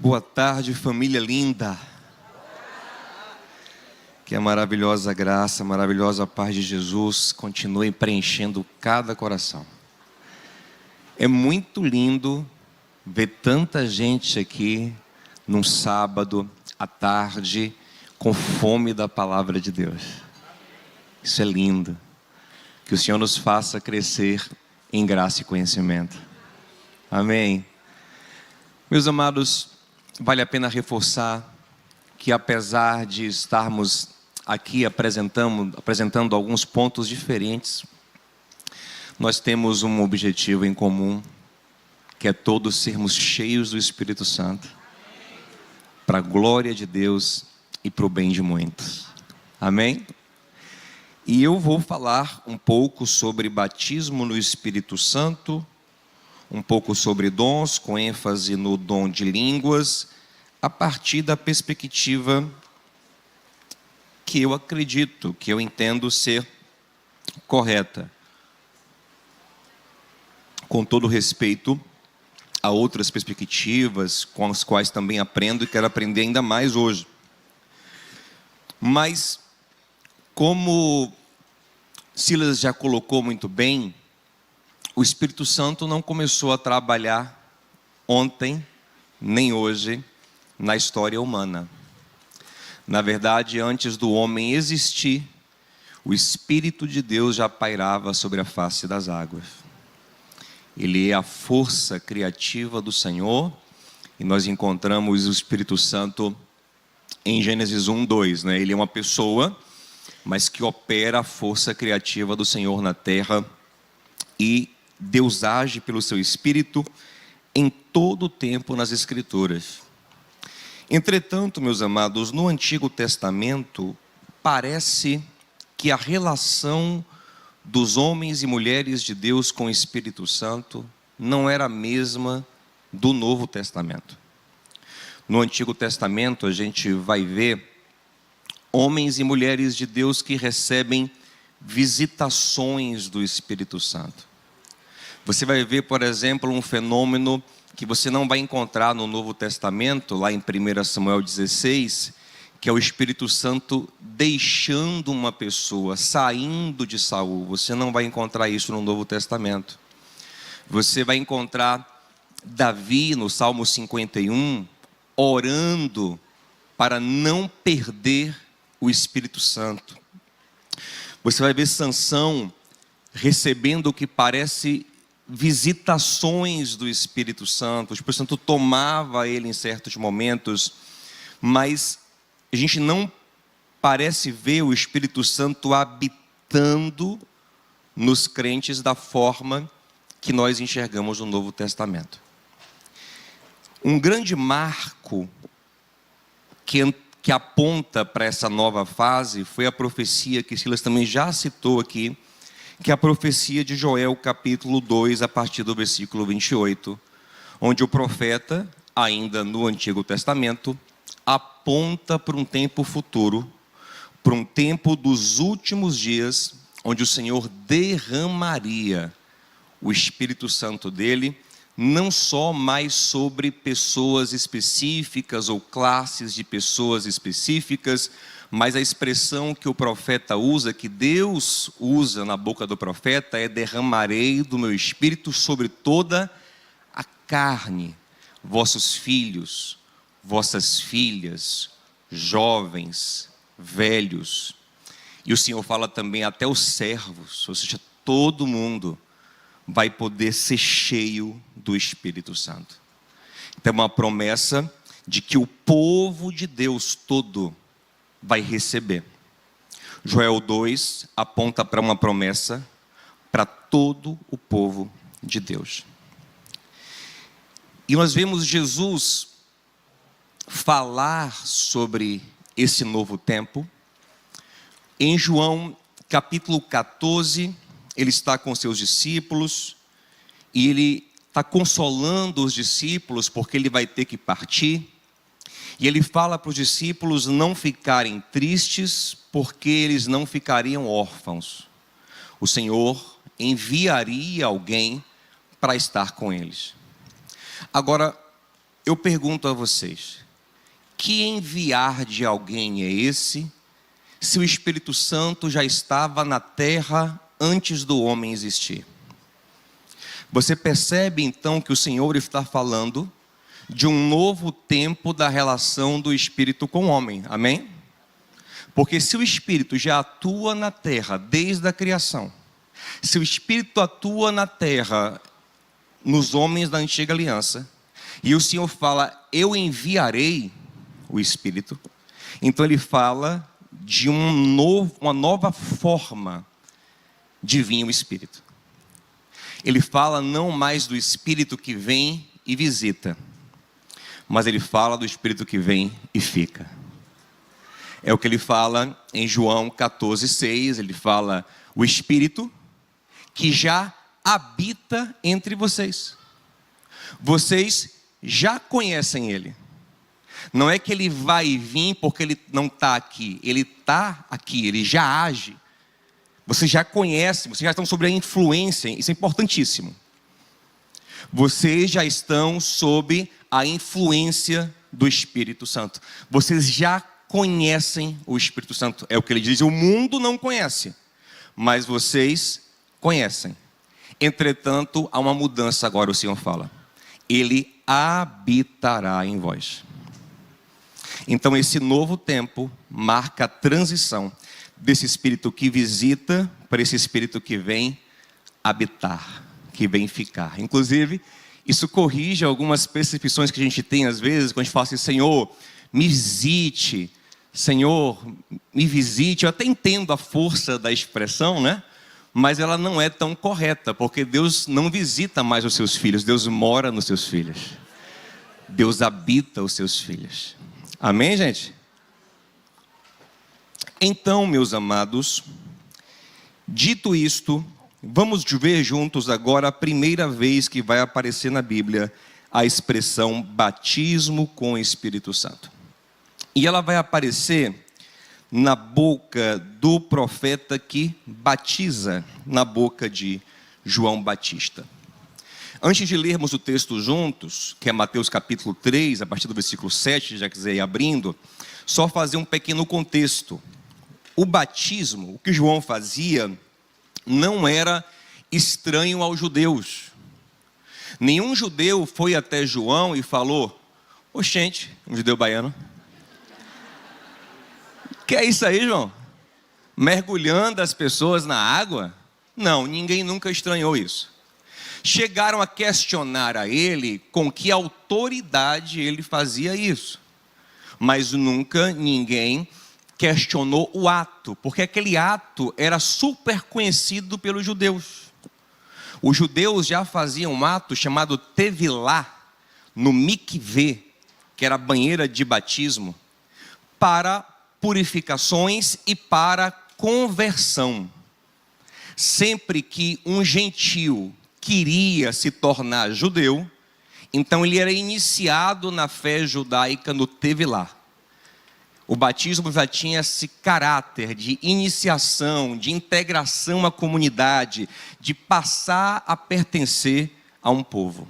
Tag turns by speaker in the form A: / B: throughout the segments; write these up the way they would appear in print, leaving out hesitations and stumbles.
A: Boa tarde, família linda. Que a maravilhosa graça, a maravilhosa paz de Jesus continue preenchendo cada coração. É muito lindo ver tanta gente aqui num sábado à tarde com fome da palavra de Deus. Isso é lindo. Que o Senhor nos faça crescer em graça e conhecimento. Amém. Meus amados, vale a pena reforçar que apesar de estarmos aqui apresentando alguns pontos diferentes, nós temos um objetivo em comum, que é todos sermos cheios do Espírito Santo, para a glória de Deus e para o bem de muitos. Amém? E eu vou falar um pouco sobre batismo no Espírito Santo, um pouco sobre dons, com ênfase no dom de línguas, a partir da perspectiva que eu acredito, que eu entendo ser correta. Com todo respeito a outras perspectivas, com as quais também aprendo e quero aprender ainda mais hoje. Mas, como Silas já colocou muito bem, o Espírito Santo não começou a trabalhar ontem, nem hoje, na história humana. Na verdade, antes do homem existir, o Espírito de Deus já pairava sobre a face das águas. Ele é a força criativa do Senhor, e nós encontramos o Espírito Santo em Gênesis 1:2, né? Ele é uma pessoa, mas que opera a força criativa do Senhor na terra, e Deus age pelo seu Espírito em todo o tempo nas Escrituras. Entretanto, meus amados, no Antigo Testamento, parece que a relação dos homens e mulheres de Deus com o Espírito Santo não era a mesma do Novo Testamento. No Antigo Testamento, a gente vai ver homens e mulheres de Deus que recebem visitações do Espírito Santo. Você vai ver, por exemplo, um fenômeno que você não vai encontrar no Novo Testamento, lá em 1 Samuel 16, que é o Espírito Santo deixando uma pessoa, saindo de Saul. Você não vai encontrar isso no Novo Testamento. Você vai encontrar Davi, no Salmo 51, orando para não perder o Espírito Santo. Você vai ver Sansão recebendo o que parece visitações do Espírito Santo. O Espírito Santo tomava ele em certos momentos, mas a gente não parece ver o Espírito Santo habitando nos crentes da forma que nós enxergamos no Novo Testamento. Um grande marco que aponta para essa nova fase foi a profecia que Silas também já citou aqui, que é a profecia de Joel, capítulo 2, a partir do versículo 28, onde o profeta, ainda no Antigo Testamento, aponta para um tempo futuro, para um tempo dos últimos dias, onde o Senhor derramaria o Espírito Santo dele, não só mais sobre pessoas específicas ou classes de pessoas específicas, mas a expressão que o profeta usa, que Deus usa na boca do profeta, é: derramarei do meu Espírito sobre toda a carne, vossos filhos, vossas filhas, jovens, velhos. E o Senhor fala também até os servos, ou seja, todo mundo vai poder ser cheio do Espírito Santo. Então é uma promessa de que o povo de Deus todo vai receber. Joel 2 aponta para uma promessa para todo o povo de Deus. E nós vemos Jesus falar sobre esse novo tempo. Em João capítulo 14, ele está com seus discípulos e ele está consolando os discípulos porque ele vai ter que partir. E ele fala para os discípulos não ficarem tristes, porque eles não ficariam órfãos. O Senhor enviaria alguém para estar com eles. Agora, eu pergunto a vocês: que enviar de alguém é esse, se o Espírito Santo já estava na terra antes do homem existir? Você percebe então que o Senhor está falando de um novo tempo da relação do Espírito com o homem, amém? Porque se o Espírito já atua na terra desde a criação, se o Espírito atua na terra, nos homens da antiga aliança, e o Senhor fala, eu enviarei o Espírito, então ele fala de uma nova forma de vir o Espírito. Ele fala não mais do Espírito que vem e visita, mas ele fala do Espírito que vem e fica. É o que ele fala em João 14,6, ele fala, o Espírito que já habita entre vocês. Vocês já conhecem ele. Não é que ele vai vir porque ele não está aqui. Ele está aqui, ele já age. Vocês já conhecem, vocês já estão sob a influência. Isso é importantíssimo. Vocês já estão sob a influência do Espírito Santo. Vocês já conhecem o Espírito Santo. É o que ele diz. O mundo não conhece, mas vocês conhecem. Entretanto, há uma mudança agora, o Senhor fala. Ele habitará em vós. Então esse novo tempo marca a transição desse Espírito que visita para esse Espírito que vem habitar, que vem ficar. Inclusive, isso corrige algumas percepções que a gente tem às vezes, quando a gente fala assim, Senhor, me visite, Senhor, me visite. Eu até entendo a força da expressão, né? Mas ela não é tão correta, porque Deus não visita mais os seus filhos, Deus mora nos seus filhos. Deus habita os seus filhos. Amém, gente? Então, meus amados, dito isto, vamos ver juntos agora a primeira vez que vai aparecer na Bíblia a expressão batismo com o Espírito Santo. E ela vai aparecer na boca do profeta que batiza, na boca de João Batista. Antes de lermos o texto juntos, que é Mateus capítulo 3, a partir do versículo 7, se já quiser ir abrindo, só fazer um pequeno contexto. O batismo, o que João fazia, não era estranho aos judeus. Nenhum judeu foi até João e falou, oxente, um judeu baiano, que é isso aí, João? Mergulhando as pessoas na água? Não, ninguém nunca estranhou isso. Chegaram a questionar a ele com que autoridade ele fazia isso. Mas nunca ninguém questionou o ato, porque aquele ato era super conhecido pelos judeus. Os judeus já faziam um ato chamado tevilá, no mikvê, que era a banheira de batismo, para purificações e para conversão. Sempre que um gentil queria se tornar judeu, então ele era iniciado na fé judaica no tevilá. O batismo já tinha esse caráter de iniciação, de integração à comunidade, de passar a pertencer a um povo.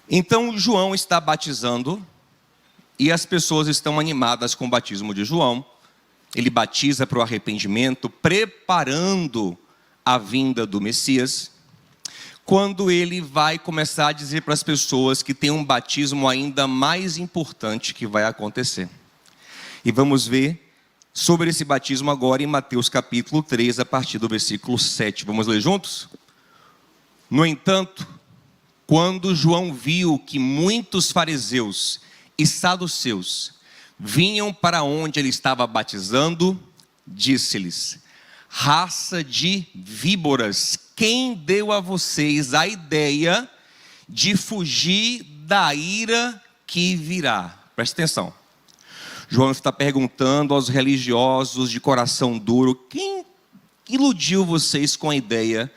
A: Então João está batizando e as pessoas estão animadas com o batismo de João. Ele batiza para o arrependimento, preparando a vinda do Messias, quando ele vai começar a dizer para as pessoas que tem um batismo ainda mais importante que vai acontecer. E vamos ver sobre esse batismo agora em Mateus capítulo 3, a partir do versículo 7. Vamos ler juntos? No entanto, quando João viu que muitos fariseus e saduceus vinham para onde ele estava batizando, disse-lhes, raça de víboras, quem deu a vocês a ideia de fugir da ira que virá? Presta atenção. João está perguntando aos religiosos de coração duro, quem iludiu vocês com a ideia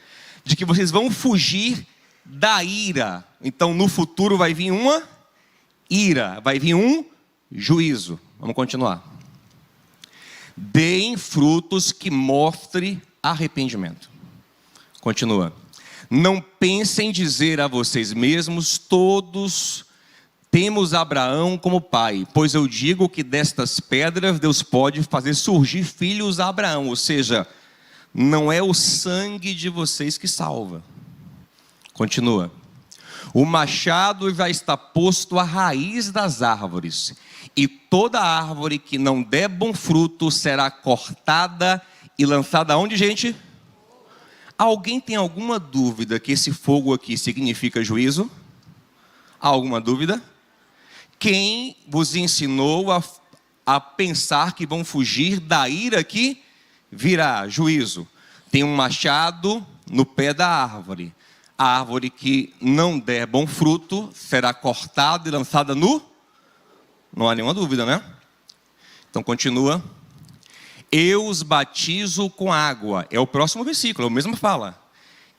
A: de que vocês vão fugir da ira? Então no futuro vai vir uma ira, vai vir um juízo. Vamos continuar. Deem frutos que mostrem arrependimento. Continua. Não pensem dizer a vocês mesmos: todos temos Abraão como pai, pois eu digo que destas pedras Deus pode fazer surgir filhos a Abraão. Ou seja, não é o sangue de vocês que salva. Continua. O machado já está posto à raiz das árvores, e toda árvore que não der bom fruto será cortada e lançada aonde, gente? Alguém tem alguma dúvida que esse fogo aqui significa juízo? Há alguma dúvida? Quem vos ensinou a pensar que vão fugir da ira que virá? Juízo. Tem um machado no pé da árvore. A árvore que não der bom fruto será cortada e lançada no... Não há nenhuma dúvida, né? Então continua. Eu os batizo com água. É o próximo versículo, é o mesmo fala.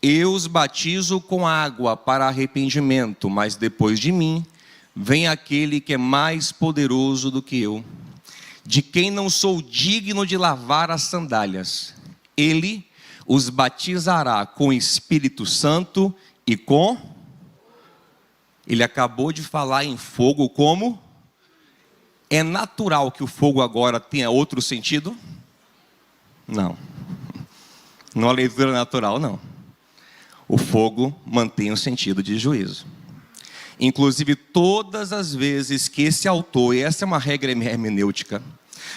A: Eu os batizo com água para arrependimento, mas depois de mim vem aquele que é mais poderoso do que eu, de quem não sou digno de lavar as sandálias. Ele os batizará com o Espírito Santo e com... Ele acabou de falar em fogo como... É natural que o fogo agora tenha outro sentido? Não. Não é leitura natural, não. O fogo mantém o sentido de juízo. Inclusive, todas as vezes que esse autor, e essa é uma regra hermenêutica,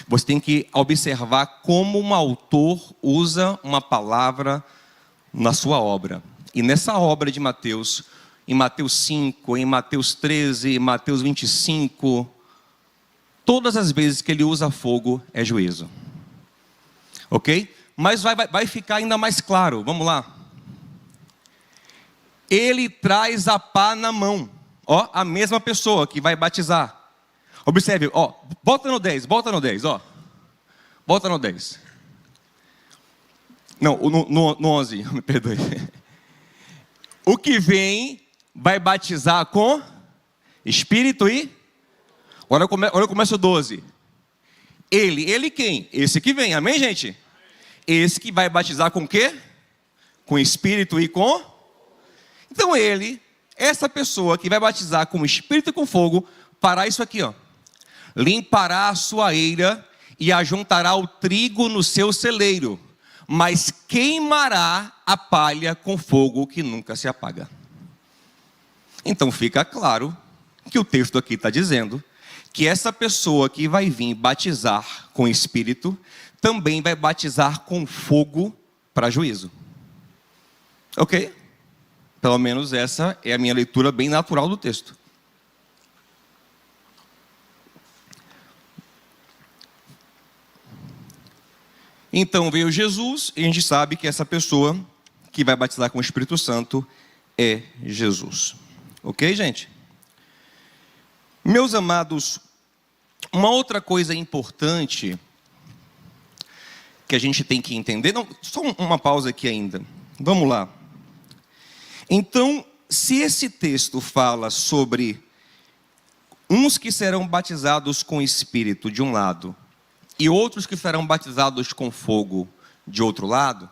A: você tem que observar como um autor usa uma palavra na sua obra. E nessa obra de Mateus, em Mateus 5, em Mateus 13, em Mateus 25, todas as vezes que ele usa fogo é juízo. Ok? Mas vai ficar ainda mais claro, vamos lá. Ele traz a pá na mão. Ó, a mesma pessoa que vai batizar. Observe, ó, volta no 10, ó. Volta no 10. Não, no 11, me perdoe. O que vem vai batizar com Espírito e... Agora eu começo o 12. Ele quem? Esse que vem, amém, gente? Esse que vai batizar com o quê? Com Espírito e com... Então essa pessoa que vai batizar com Espírito e com fogo, fará isso aqui, ó. Limpará a sua eira e ajuntará o trigo no seu celeiro, mas queimará a palha com fogo que nunca se apaga. Então fica claro que o texto aqui está dizendo que essa pessoa que vai vir batizar com Espírito, também vai batizar com fogo para juízo. Ok? Pelo menos essa é a minha leitura bem natural do texto. Então veio Jesus e a gente sabe que essa pessoa que vai batizar com o Espírito Santo é Jesus. Ok, gente? Meus amados, uma outra coisa importante que a gente tem que entender... Não, só uma pausa aqui ainda. Vamos lá. Então, se esse texto fala sobre uns que serão batizados com Espírito de um lado e outros que serão batizados com fogo de outro lado,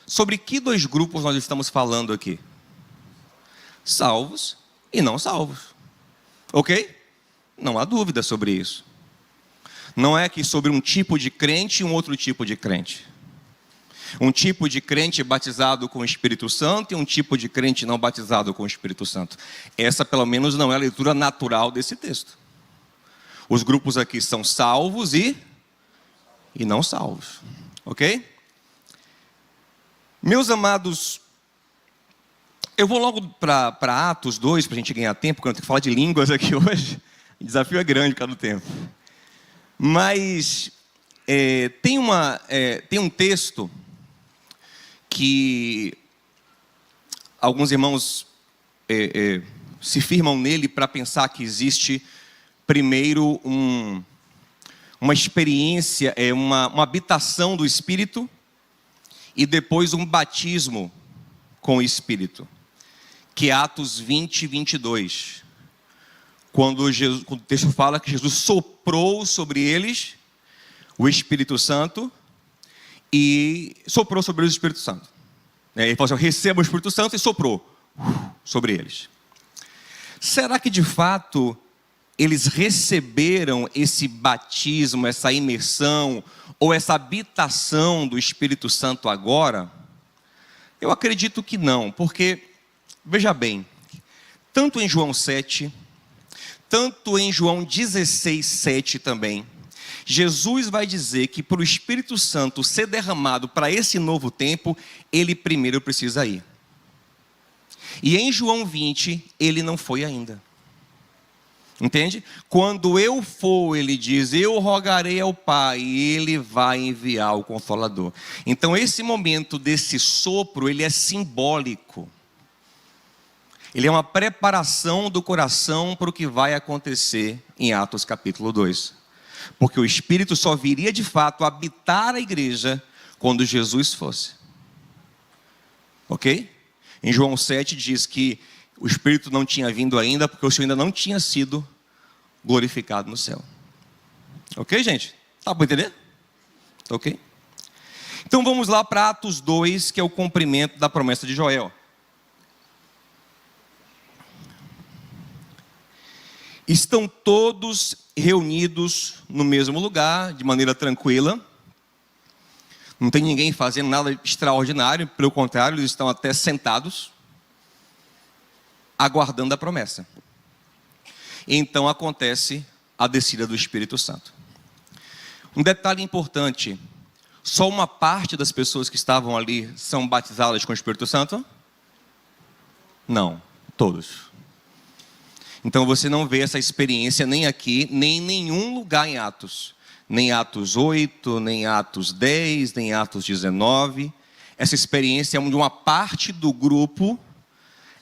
A: sobre que dois grupos nós estamos falando aqui? Salvos e não salvos. Ok? Não há dúvida sobre isso. Não é aqui sobre um tipo de crente e um outro tipo de crente. Um tipo de crente batizado com o Espírito Santo e um tipo de crente não batizado com o Espírito Santo. Essa, pelo menos, não é a leitura natural desse texto. Os grupos aqui são salvos e não salvos. Ok? Meus amados, eu vou logo para Atos 2, para a gente ganhar tempo, porque eu tenho que falar de línguas aqui hoje. O desafio é grande cada tempo. Mas tem um texto que alguns irmãos se firmam nele para pensar que existe primeiro uma experiência, uma habitação do Espírito e depois um batismo com o Espírito, que é Atos 20, 22. Quando o texto fala que Jesus soprou sobre eles o Espírito Santo e soprou sobre eles o Espírito Santo. Ele falou assim: receba o Espírito Santo, e soprou sobre eles. Será que de fato eles receberam esse batismo, essa imersão, ou essa habitação do Espírito Santo agora? Eu acredito que não, porque, veja bem, tanto em João 7, tanto em João 16, 7 também, Jesus vai dizer que para o Espírito Santo ser derramado para esse novo tempo, ele primeiro precisa ir. E em João 20, ele não foi ainda. Entende? Quando eu for, ele diz, eu rogarei ao Pai, e ele vai enviar o Consolador. Então esse momento desse sopro, ele é simbólico. Ele é uma preparação do coração para o que vai acontecer em Atos capítulo 2. Porque o Espírito só viria de fato habitar a igreja quando Jesus fosse. Ok? Em João 7 diz que o Espírito não tinha vindo ainda, porque o Senhor ainda não tinha sido glorificado no céu. Ok, gente? Tá para entender? Ok? Então vamos lá para Atos 2, que é o cumprimento da promessa de Joel. Estão todos reunidos no mesmo lugar, de maneira tranquila. Não tem ninguém fazendo nada extraordinário, pelo contrário, eles estão até sentados, aguardando a promessa. Então acontece a descida do Espírito Santo. Um detalhe importante: só uma parte das pessoas que estavam ali são batizadas com o Espírito Santo? Não, todos. Então você não vê essa experiência nem aqui, nem em nenhum lugar em Atos. Nem Atos 8, nem Atos 10, nem Atos 19. Essa experiência é onde uma parte do grupo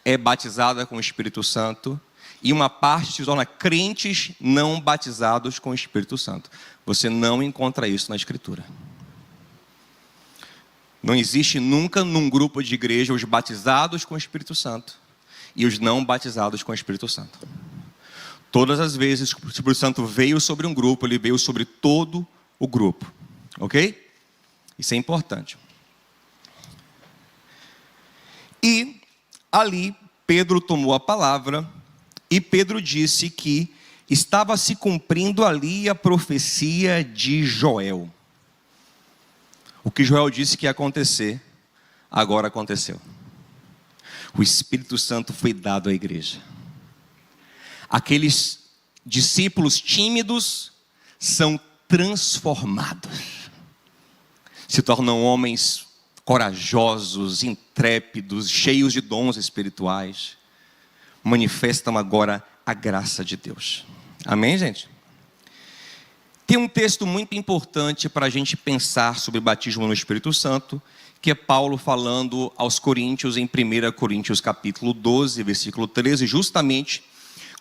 A: é batizada com o Espírito Santo e uma parte se torna crentes não batizados com o Espírito Santo. Você não encontra isso na Escritura. Não existe nunca num grupo de igreja os batizados com o Espírito Santo e os não batizados com o Espírito Santo. Todas as vezes que o Espírito Santo veio sobre um grupo, ele veio sobre todo o grupo. Ok? Isso é importante. E ali Pedro tomou a palavra e Pedro disse que estava se cumprindo ali a profecia de Joel. O que Joel disse que ia acontecer, agora aconteceu. O Espírito Santo foi dado à igreja. Aqueles discípulos tímidos são transformados. Se tornam homens corajosos, intrépidos, cheios de dons espirituais. Manifestam agora a graça de Deus. Amém, gente? Tem um texto muito importante para a gente pensar sobre batismo no Espírito Santo, que é Paulo falando aos Coríntios em 1 Coríntios capítulo 12, versículo 13, justamente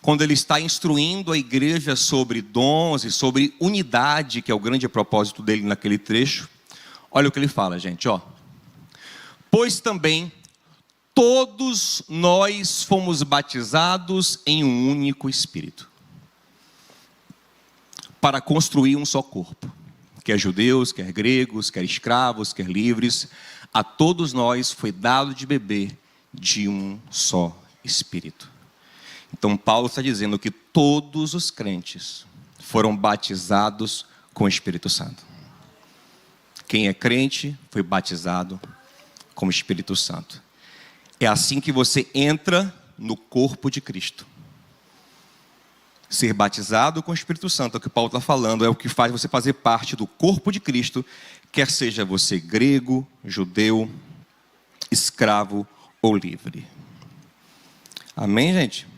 A: quando ele está instruindo a igreja sobre dons e sobre unidade, que é o grande propósito dele naquele trecho. Olha o que ele fala, gente, ó. Pois também todos nós fomos batizados em um único Espírito, para construir um só corpo, quer judeus, quer gregos, quer escravos, quer livres, a todos nós foi dado de beber de um só Espírito. Então Paulo está dizendo que todos os crentes foram batizados com o Espírito Santo. Quem é crente foi batizado com o Espírito Santo. É assim que você entra no corpo de Cristo. Ser batizado com o Espírito Santo, é o que Paulo está falando, é o que faz você fazer parte do corpo de Cristo, quer seja você grego, judeu, escravo ou livre. Amém, gente?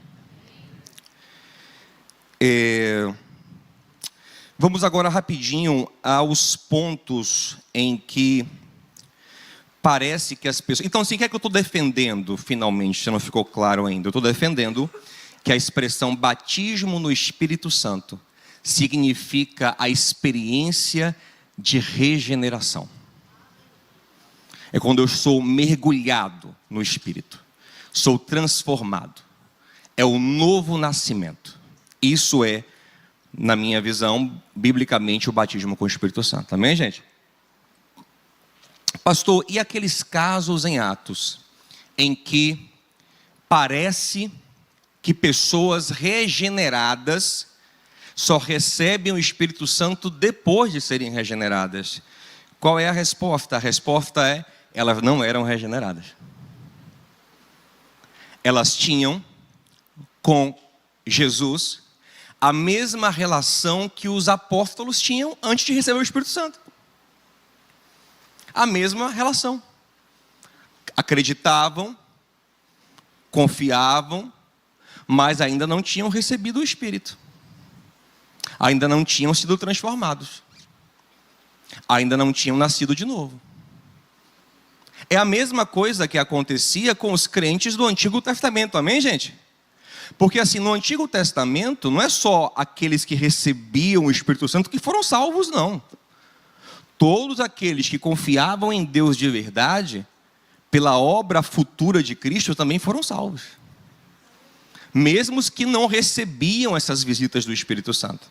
A: Vamos agora rapidinho aos pontos em que parece que as pessoas... Então, assim, o que é que eu estou defendendo, finalmente, se não ficou claro ainda? Eu estou defendendo que a expressão batismo no Espírito Santo significa a experiência de regeneração. É quando eu sou mergulhado no Espírito, sou transformado. É o novo nascimento. Isso é, na minha visão, biblicamente, o batismo com o Espírito Santo. Amém, gente? Pastor, e aqueles casos em Atos em que parece que pessoas regeneradas só recebem o Espírito Santo depois de serem regeneradas? Qual é a resposta? A resposta é: elas não eram regeneradas. Elas tinham com Jesus a mesma relação que os apóstolos tinham antes de receber o Espírito Santo. A mesma relação. Acreditavam, confiavam, mas ainda não tinham recebido o Espírito. Ainda não tinham sido transformados. Ainda não tinham nascido de novo. É a mesma coisa que acontecia com os crentes do Antigo Testamento, amém, gente? Porque assim, no Antigo Testamento, não é só aqueles que recebiam o Espírito Santo que foram salvos, não. Todos aqueles que confiavam em Deus de verdade, pela obra futura de Cristo, também foram salvos. Mesmo os que não recebiam essas visitas do Espírito Santo.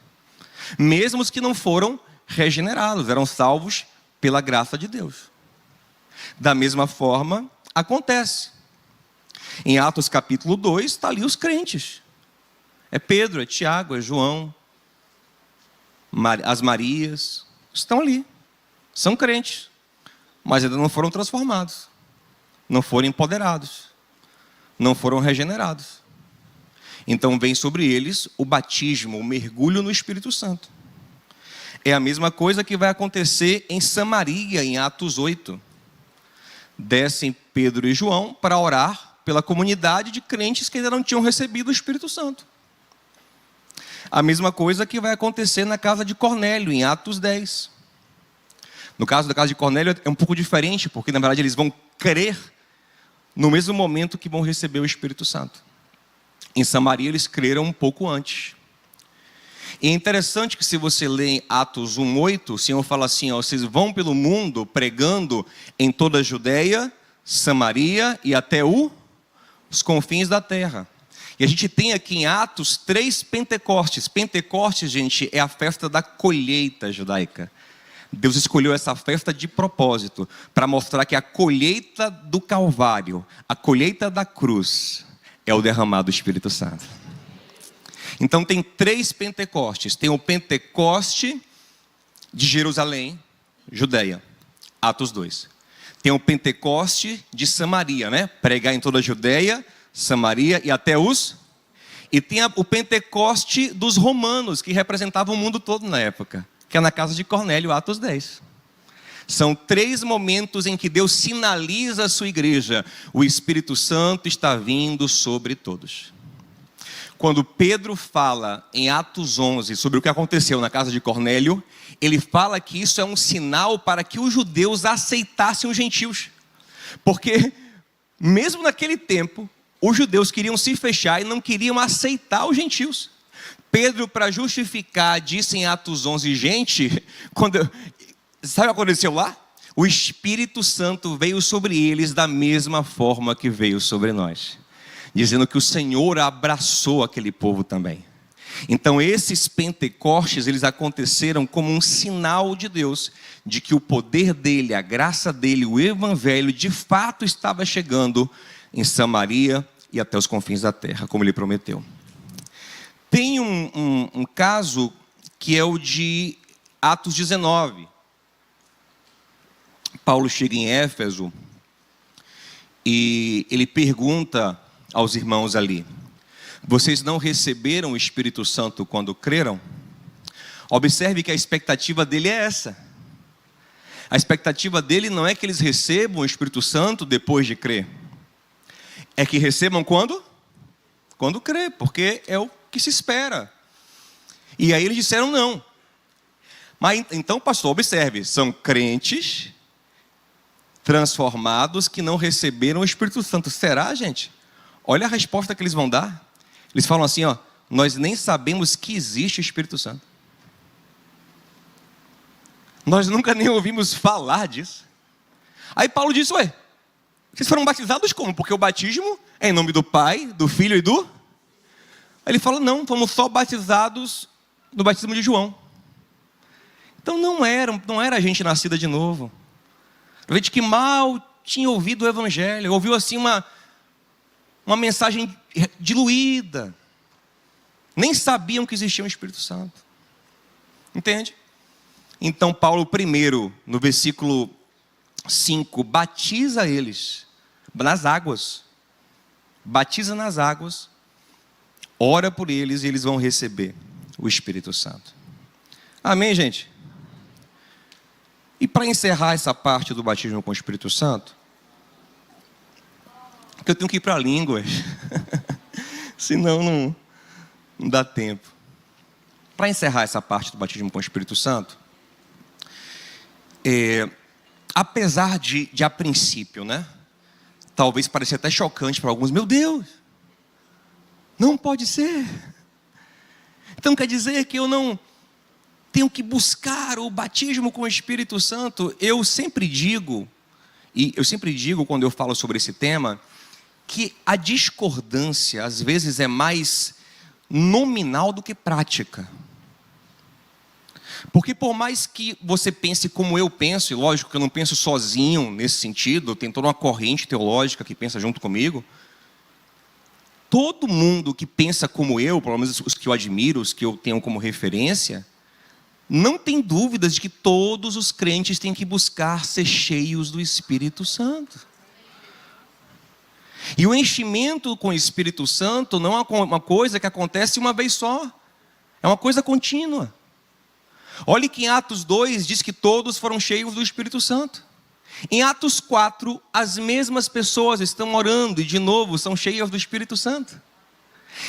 A: Mesmo os que não foram regenerados, eram salvos pela graça de Deus. Da mesma forma, acontece. Em Atos capítulo 2, está ali os crentes. É Pedro, é Tiago, é João, as Marias, estão ali. São crentes, mas ainda não foram transformados, não foram empoderados, não foram regenerados. Então vem sobre eles o batismo, o mergulho no Espírito Santo. É a mesma coisa que vai acontecer em Samaria, em Atos 8. Descem Pedro e João para orar pela comunidade de crentes que ainda não tinham recebido o Espírito Santo. A mesma coisa que vai acontecer na casa de Cornélio, em Atos 10. No caso da casa de Cornélio é um pouco diferente, porque na verdade eles vão crer no mesmo momento que vão receber o Espírito Santo. Em Samaria eles creram um pouco antes. E é interessante que se você lê em Atos 1:8, o Senhor fala assim, ó, vocês vão pelo mundo pregando em toda a Judeia, Samaria e até os confins da terra. E a gente tem aqui em Atos 3 Pentecostes. Pentecostes, gente, é a festa da colheita judaica. Deus escolheu essa festa de propósito, para mostrar que a colheita do Calvário, a colheita da cruz, é o derramado do Espírito Santo. Então tem 3 Pentecostes. Tem o Pentecoste de Jerusalém, Judeia, Atos 2. Tem o Pentecoste de Samaria, né? Pregar em toda a Judeia, Samaria e até os... E tem o Pentecoste dos romanos, que representava o mundo todo na época, que é na casa de Cornélio, Atos 10. São 3 momentos em que Deus sinaliza a sua igreja. O Espírito Santo está vindo sobre todos. Quando Pedro fala em Atos 11 sobre o que aconteceu na casa de Cornélio, ele fala que isso é um sinal para que os judeus aceitassem os gentios. Porque mesmo naquele tempo, os judeus queriam se fechar e não queriam aceitar os gentios. Pedro, para justificar, disse em Atos 11, gente, sabe o que aconteceu lá? O Espírito Santo veio sobre eles da mesma forma que veio sobre nós. Dizendo que o Senhor abraçou aquele povo também. Então esses Pentecostes, eles aconteceram como um sinal de Deus, de que o poder dele, a graça dele, o Evangelho, de fato estava chegando em Samaria e até os confins da terra, como ele prometeu. Tem um caso que é o de Atos 19. Paulo chega em Éfeso e ele pergunta aos irmãos ali: vocês não receberam o Espírito Santo quando creram? Observe que a expectativa dele é essa. A expectativa dele não é que eles recebam o Espírito Santo depois de crer. É que recebam quando? Quando crê, porque é o que se espera. E aí eles disseram não. Mas então, pastor, observe, são crentes transformados que não receberam o Espírito Santo. Será, gente? Olha a resposta que eles vão dar. Eles falam assim, ó, nós nem sabemos que existe o Espírito Santo. Nós nunca nem ouvimos falar disso. Aí Paulo disse, ué, vocês foram batizados como? Porque o batismo é em nome do Pai, do Filho e do... Aí ele fala, não, fomos só batizados no batismo de João. Então não era gente nascida de novo. Gente que mal tinha ouvido o evangelho, ouviu assim uma mensagem diluída. Nem sabiam que existia um Espírito Santo. Entende? Então Paulo primeiro, no versículo 5, batiza eles nas águas. Batiza nas águas, ora por eles e eles vão receber o Espírito Santo. Amém, gente? E para encerrar essa parte do batismo com o Espírito Santo, que eu tenho que ir para línguas, senão não dá tempo. Para encerrar essa parte do batismo com o Espírito Santo, apesar de a princípio, né? Talvez pareça até chocante para alguns. Meu Deus, não pode ser. Então quer dizer que eu não tenho que buscar o batismo com o Espírito Santo? Eu sempre digo quando eu falo sobre esse tema, que a discordância às vezes é mais nominal do que prática. Porque por mais que você pense como eu penso, e lógico que eu não penso sozinho nesse sentido, tem toda uma corrente teológica que pensa junto comigo, todo mundo que pensa como eu, pelo menos os que eu admiro, os que eu tenho como referência, não tem dúvidas de que todos os crentes têm que buscar ser cheios do Espírito Santo. E o enchimento com o Espírito Santo não é uma coisa que acontece uma vez só, é uma coisa contínua. Olhe que em Atos 2 diz que todos foram cheios do Espírito Santo. Em Atos 4, as mesmas pessoas estão orando e de novo são cheias do Espírito Santo.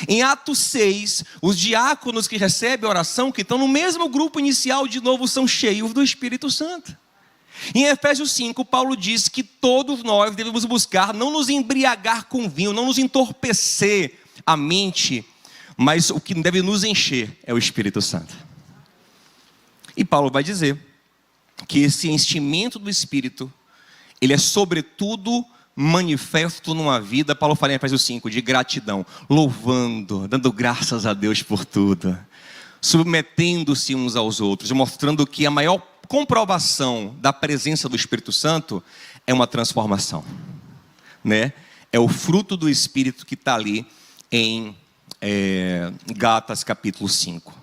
A: Em Atos 6, os diáconos que recebem a oração, que estão no mesmo grupo inicial, de novo são cheios do Espírito Santo. Em Efésios 5, Paulo diz que todos nós devemos buscar não nos embriagar com vinho, não nos entorpecer a mente, mas o que deve nos encher é o Espírito Santo. E Paulo vai dizer que esse enchimento do Espírito, ele é sobretudo manifesto numa vida, Paulo fala em Efésios 5, de gratidão, louvando, dando graças a Deus por tudo, submetendo-se uns aos outros, mostrando que a maior comprovação da presença do Espírito Santo é uma transformação, né? É o fruto do Espírito que está ali em Gálatas capítulo 5.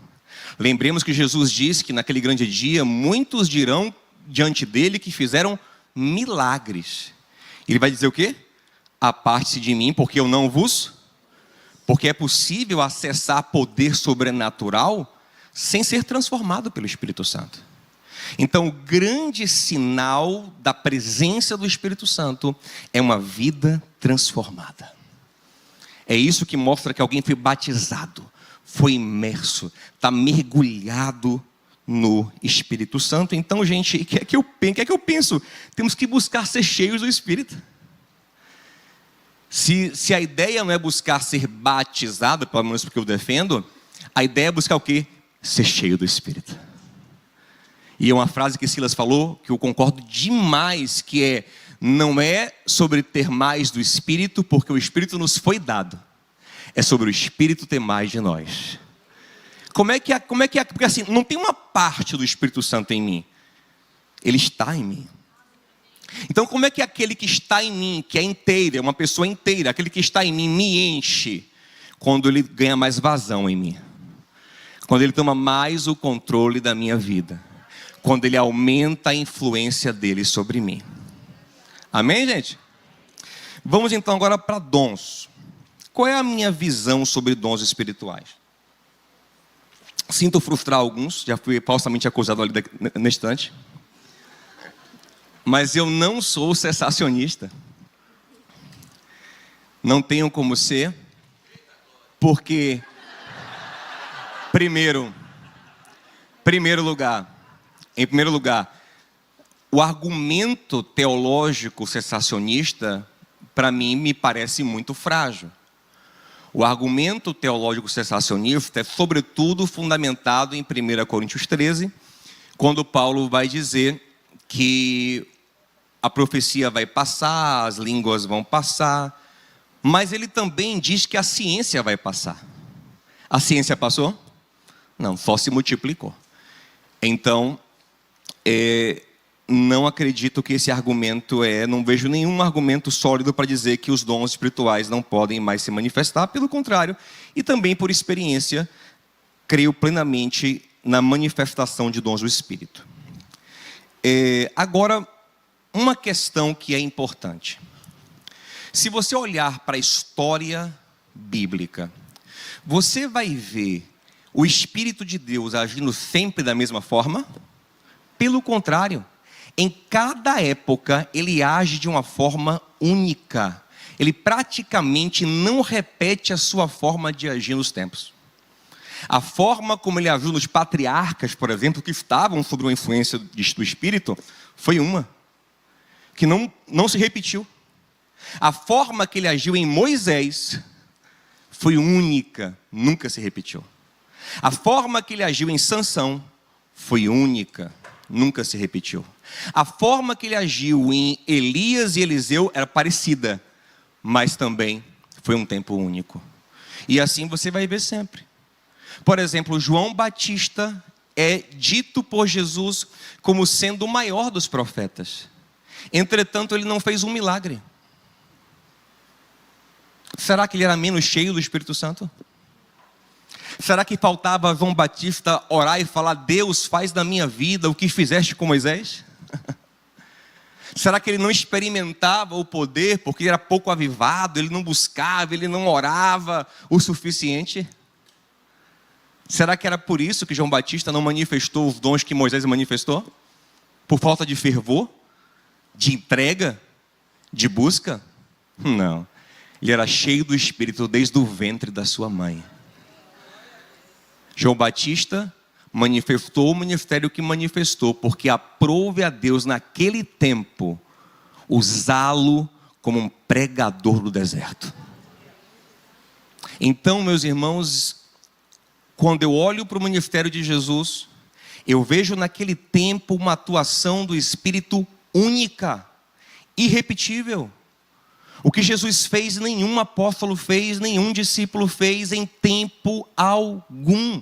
A: Lembremos que Jesus disse que naquele grande dia, muitos dirão diante dele que fizeram milagres. Ele vai dizer o quê? Aparte-se de mim, porque eu não vos... Porque é possível acessar poder sobrenatural sem ser transformado pelo Espírito Santo. Então, o grande sinal da presença do Espírito Santo é uma vida transformada. É isso que mostra que alguém foi batizado, foi imerso, está mergulhado no Espírito Santo. Então, gente, o que é que eu penso? Temos que buscar ser cheios do Espírito. Se a ideia não é buscar ser batizado, pelo menos porque eu defendo, a ideia é buscar o quê? Ser cheio do Espírito. E é uma frase que Silas falou, que eu concordo demais, que não é sobre ter mais do Espírito, porque o Espírito nos foi dado. É sobre o Espírito ter mais de nós. Porque assim, não tem uma parte do Espírito Santo em mim. Ele está em mim. Então como é que aquele que está em mim, que é inteiro, é uma pessoa inteira, aquele que está em mim me enche? Quando ele ganha mais vazão em mim. Quando ele toma mais o controle da minha vida. Quando ele aumenta a influência dele sobre mim. Amém, gente? Vamos então agora para dons. Qual é a minha visão sobre dons espirituais? Sinto frustrar alguns, já fui falsamente acusado ali na estante. Mas eu não sou cessacionista. Não tenho como ser, porque, em primeiro lugar, o argumento teológico cessacionista, para mim, me parece muito frágil. O argumento teológico cessacionista é, sobretudo, fundamentado em 1 Coríntios 13, quando Paulo vai dizer que a profecia vai passar, as línguas vão passar, mas ele também diz que a ciência vai passar. A ciência passou? Não, só se multiplicou. Então, não acredito que esse argumento não vejo nenhum argumento sólido para dizer que os dons espirituais não podem mais se manifestar, pelo contrário, e também por experiência, creio plenamente na manifestação de dons do Espírito. Agora, uma questão que é importante. Se você olhar para a história bíblica, você vai ver o Espírito de Deus agindo sempre da mesma forma? Pelo contrário, em cada época ele age de uma forma única. Ele praticamente não repete a sua forma de agir nos tempos. A forma como ele agiu nos patriarcas, por exemplo, que estavam sob uma influência do Espírito, foi uma, que não se repetiu. A forma que ele agiu em Moisés foi única, nunca se repetiu. A forma que ele agiu em Sansão foi única, nunca se repetiu. A forma que ele agiu em Elias e Eliseu era parecida, mas também foi um tempo único. E assim você vai ver sempre. Por exemplo, João Batista é dito por Jesus como sendo o maior dos profetas. Entretanto, ele não fez um milagre. Será que ele era menos cheio do Espírito Santo? Será que faltava a João Batista orar e falar: Deus, faz na minha vida o que fizeste com Moisés? Será que ele não experimentava o poder porque ele era pouco avivado, ele não buscava, ele não orava o suficiente? Será que era por isso que João Batista não manifestou os dons que Moisés manifestou? Por falta de fervor? De entrega? De busca? Não. Ele era cheio do Espírito desde o ventre da sua mãe. João Batista manifestou o ministério que manifestou, porque aprove a Deus naquele tempo usá-lo como um pregador do deserto. Então, meus irmãos, quando eu olho para o ministério de Jesus, eu vejo naquele tempo uma atuação do Espírito única, irrepetível. O que Jesus fez, nenhum apóstolo fez, nenhum discípulo fez em tempo algum.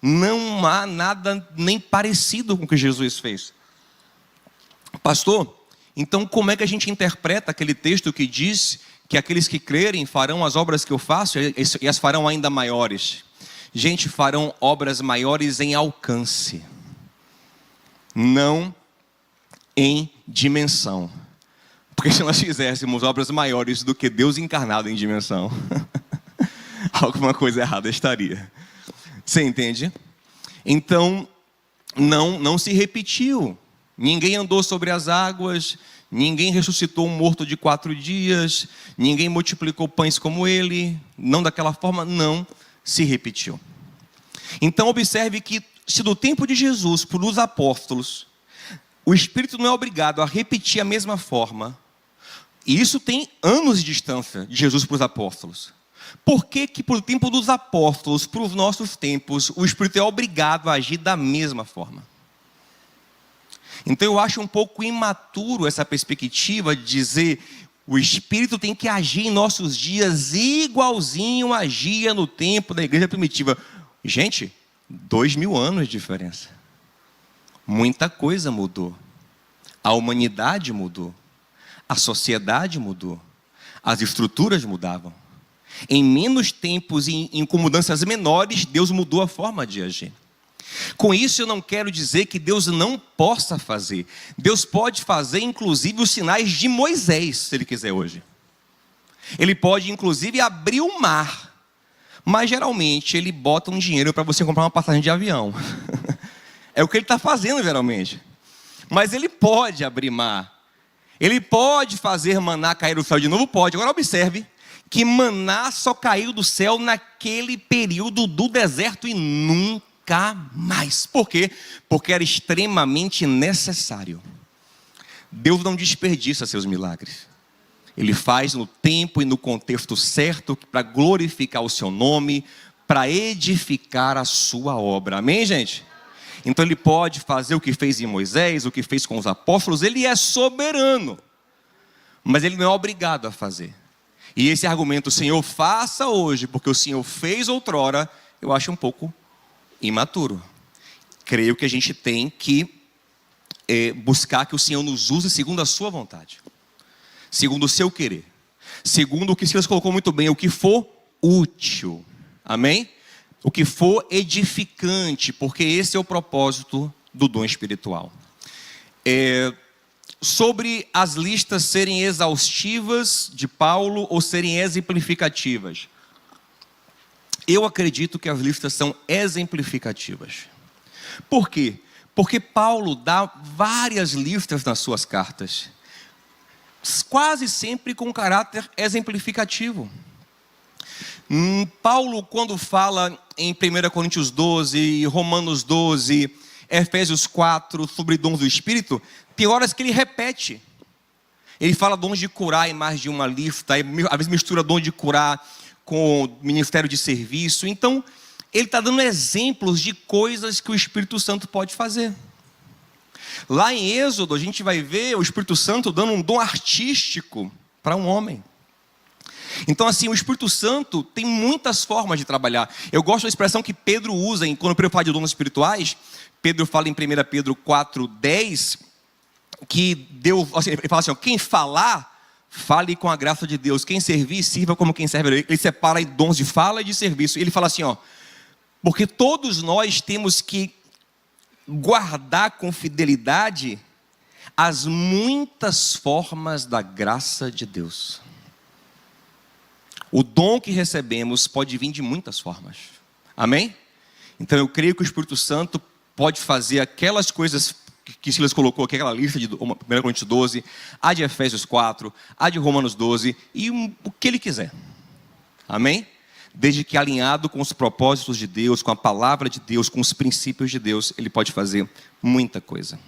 A: Não há nada nem parecido com o que Jesus fez. Pastor, então como é que a gente interpreta aquele texto que diz que aqueles que crerem farão as obras que eu faço e as farão ainda maiores? Gente, farão obras maiores em alcance, não em dimensão. Porque se nós fizéssemos obras maiores do que Deus encarnado em dimensão, alguma coisa errada estaria. Você entende? Então, não se repetiu. Ninguém andou sobre as águas, ninguém ressuscitou um morto de 4 dias, ninguém multiplicou pães como ele, não daquela forma, não se repetiu. Então observe que se do tempo de Jesus para os apóstolos, o Espírito não é obrigado a repetir a mesma forma, e isso tem anos de distância de Jesus para os apóstolos. Por que para o tempo dos apóstolos, para os nossos tempos, o Espírito é obrigado a agir da mesma forma? Então eu acho um pouco imaturo essa perspectiva de dizer o Espírito tem que agir em nossos dias igualzinho agia no tempo da igreja primitiva. Gente, 2000 anos de diferença. Muita coisa mudou. A humanidade mudou. A sociedade mudou. As estruturas mudavam. Em menos tempos e em mudanças menores, Deus mudou a forma de agir. Com isso eu não quero dizer que Deus não possa fazer. Deus pode fazer inclusive os sinais de Moisés, se Ele quiser hoje. Ele pode inclusive abrir o mar. Mas geralmente Ele bota um dinheiro para você comprar uma passagem de avião. É o que Ele está fazendo geralmente. Mas Ele pode abrir mar. Ele pode fazer maná cair do céu de novo? Pode. Agora observe que maná só caiu do céu naquele período do deserto e nunca mais. Por quê? Porque era extremamente necessário. Deus não desperdiça seus milagres. Ele faz no tempo e no contexto certo para glorificar o seu nome, para edificar a sua obra. Amém, gente? Então Ele pode fazer o que fez em Moisés, o que fez com os apóstolos. Ele é soberano, mas Ele não é obrigado a fazer. E esse argumento, o Senhor faça hoje, porque o Senhor fez outrora, eu acho um pouco imaturo. Creio que a gente tem que buscar que o Senhor nos use segundo a sua vontade, segundo o seu querer, segundo o que Silas colocou muito bem, o que for útil, amém? O que for edificante, porque esse é o propósito do dom espiritual. Sobre as listas serem exaustivas de Paulo ou serem exemplificativas, eu acredito que as listas são exemplificativas. Por quê? Porque Paulo dá várias listas nas suas cartas, quase sempre com caráter exemplificativo. Paulo, quando fala em 1 Coríntios 12, Romanos 12, Efésios 4, sobre dons do Espírito, tem horas que ele repete. Ele fala dons de curar em mais de uma lista, às vezes mistura dom de curar com o ministério de serviço. Então, ele está dando exemplos de coisas que o Espírito Santo pode fazer. Lá em Êxodo, a gente vai ver o Espírito Santo dando um dom artístico para um homem. Então, assim, o Espírito Santo tem muitas formas de trabalhar. Eu gosto da expressão que Pedro usa, quando Pedro fala de dons espirituais. Pedro fala em 1 Pedro 4:10, que Deus, assim, ele fala assim, quem falar, fale com a graça de Deus. Quem servir, sirva como quem serve. Ele separa dons de fala e de serviço. Ele fala assim, porque todos nós temos que guardar com fidelidade as muitas formas da graça de Deus. O dom que recebemos pode vir de muitas formas. Amém? Então eu creio que o Espírito Santo pode fazer aquelas coisas que Silas colocou aqui, aquela lista de 1 Coríntios 12, a de Efésios 4, a de Romanos 12, e o que ele quiser. Amém? Desde que alinhado com os propósitos de Deus, com a palavra de Deus, com os princípios de Deus, ele pode fazer muita coisa.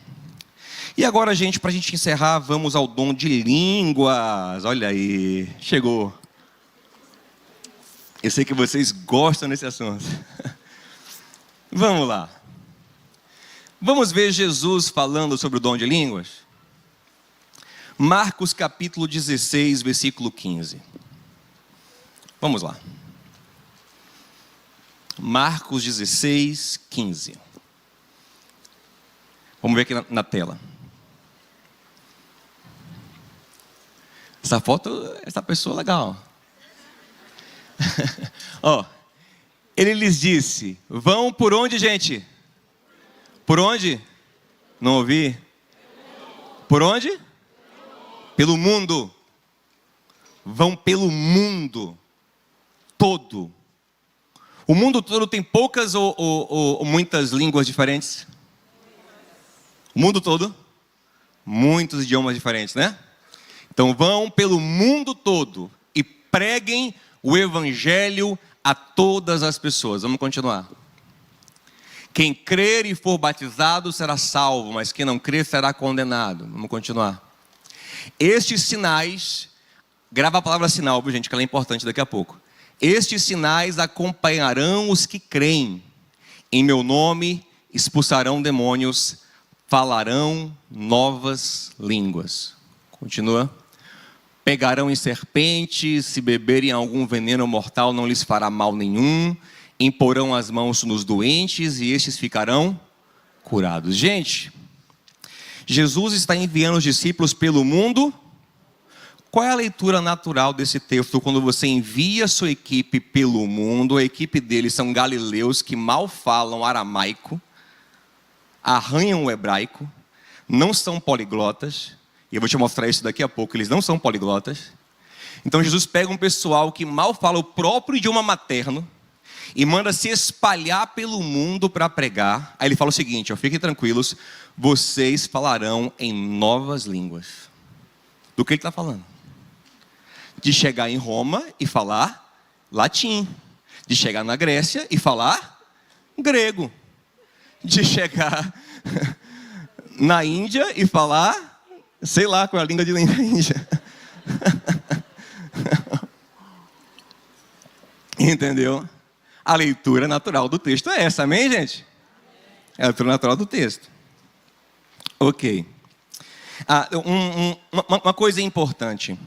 A: E agora, gente, para a gente encerrar, vamos ao dom de línguas. Olha aí, chegou. Eu sei que vocês gostam desse assunto. Vamos lá. Vamos ver Jesus falando sobre o dom de línguas? Marcos capítulo 16, versículo 15. Vamos lá. Marcos 16, 15. Vamos ver aqui na tela. Essa foto, essa pessoa é legal. Ele lhes disse, vão por onde, gente? Por onde? Não ouvi? Por onde? Pelo mundo. Vão pelo mundo todo. O mundo todo tem poucas ou muitas línguas diferentes? O mundo todo? Muitos idiomas diferentes, né? Então vão pelo mundo todo e preguem o evangelho a todas as pessoas. Vamos continuar. Quem crer e for batizado será salvo, mas quem não crer será condenado. Vamos continuar. Estes sinais, grava a palavra sinal, viu, gente, que ela é importante daqui a pouco. Estes sinais acompanharão os que creem. Em meu nome expulsarão demônios, falarão novas línguas. Continua. Pegarão em serpentes, se beberem algum veneno mortal não lhes fará mal nenhum. Imporão as mãos nos doentes e estes ficarão curados. Gente, Jesus está enviando os discípulos pelo mundo. Qual é a leitura natural desse texto? Quando você envia a sua equipe pelo mundo, a equipe deles são galileus que mal falam aramaico, arranham o hebraico, não são poliglotas, e eu vou te mostrar isso daqui a pouco, eles não são poliglotas. Então Jesus pega um pessoal que mal fala o próprio idioma materno, e manda se espalhar pelo mundo para pregar. Aí ele fala o seguinte, fiquem tranquilos, vocês falarão em novas línguas. Do que ele está falando? De chegar em Roma e falar latim. De chegar na Grécia e falar grego. De chegar na Índia e falar, sei lá qual é a língua da Índia. Entendeu? A leitura natural do texto é essa, amém, gente? É a leitura natural do texto. Ok. Uma coisa importante.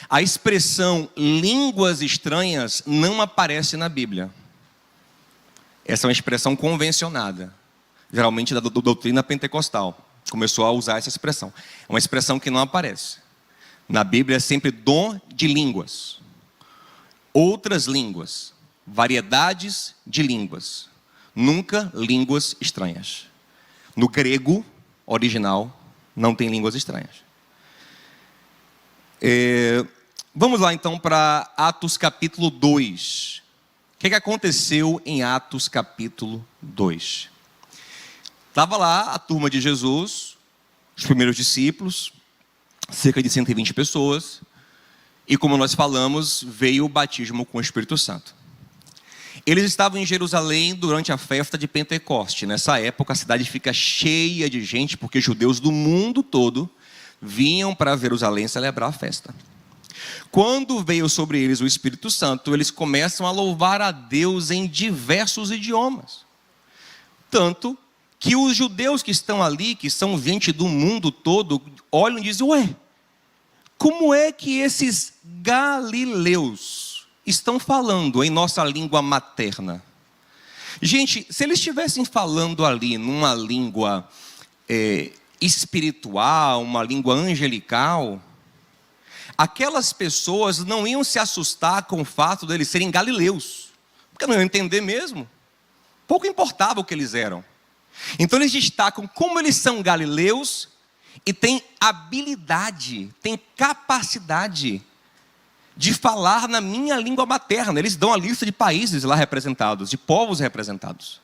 A: A expressão línguas estranhas não aparece na Bíblia. Essa é uma expressão convencionada. geralmente da doutrina pentecostal. Começou a usar essa expressão. É uma expressão que não aparece. Na Bíblia é sempre dom de línguas. Outras línguas. Variedades de línguas. Nunca línguas estranhas. No grego original, não tem línguas estranhas. Vamos lá então para Atos capítulo 2. O que aconteceu em Atos capítulo 2? Estava lá a turma de Jesus, os primeiros discípulos, cerca de 120 pessoas, e como nós falamos, veio o batismo com o Espírito Santo. Eles estavam em Jerusalém durante a festa de Pentecoste. Nessa época a cidade fica cheia de gente, porque judeus do mundo todo vinham para Jerusalém celebrar a festa. Quando veio sobre eles o Espírito Santo, eles começam a louvar a Deus em diversos idiomas. Tanto que os judeus que estão ali, que são gente do mundo todo, olham e dizem: ué, como é que esses galileus estão falando em nossa língua materna? Gente, se eles estivessem falando ali numa língua espiritual, uma língua angelical, aquelas pessoas não iam se assustar com o fato de eles serem galileus, porque não iam entender mesmo. Pouco importava o que eles eram. Então eles destacam como eles são galileus e têm habilidade, têm capacidade de falar na minha língua materna. Eles dão a lista de países lá representados, de povos representados.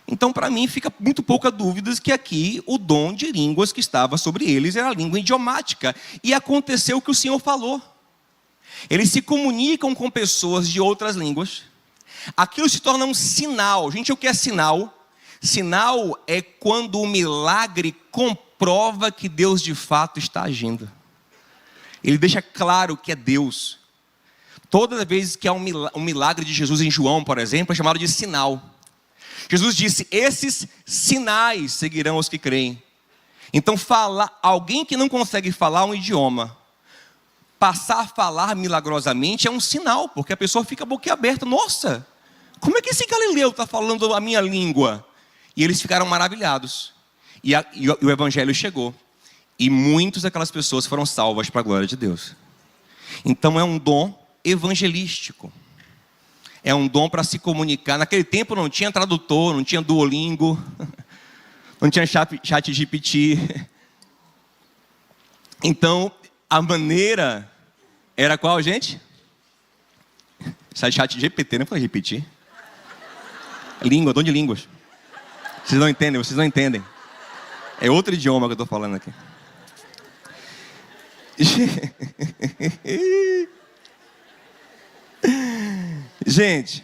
A: Então, para mim, fica muito pouca dúvida que aqui o dom de línguas que estava sobre eles era a língua idiomática. E aconteceu o que o Senhor falou. Eles se comunicam com pessoas de outras línguas. Aquilo se torna um sinal. Gente, o que é sinal? Sinal é quando o milagre comprova que Deus de fato está agindo. Ele deixa claro que é Deus. Todas as vezes que há um milagre de Jesus em João, por exemplo, é chamado de sinal. Jesus disse: esses sinais seguirão os que creem. Então alguém que não consegue falar um idioma, passar a falar milagrosamente é um sinal, porque a pessoa fica boquiaberta. Nossa, como é que esse galileu está falando a minha língua? E eles ficaram maravilhados. E o evangelho chegou. E muitas daquelas pessoas foram salvas para a glória de Deus. Então é um dom evangelístico. É um dom para se comunicar. Naquele tempo não tinha tradutor, não tinha Duolingo, não tinha chat GPT. Então a maneira era qual, gente? Chat GPT, não foi repetir. Língua, dom de línguas. Vocês não entendem. É outro idioma que eu estou falando aqui. Gente,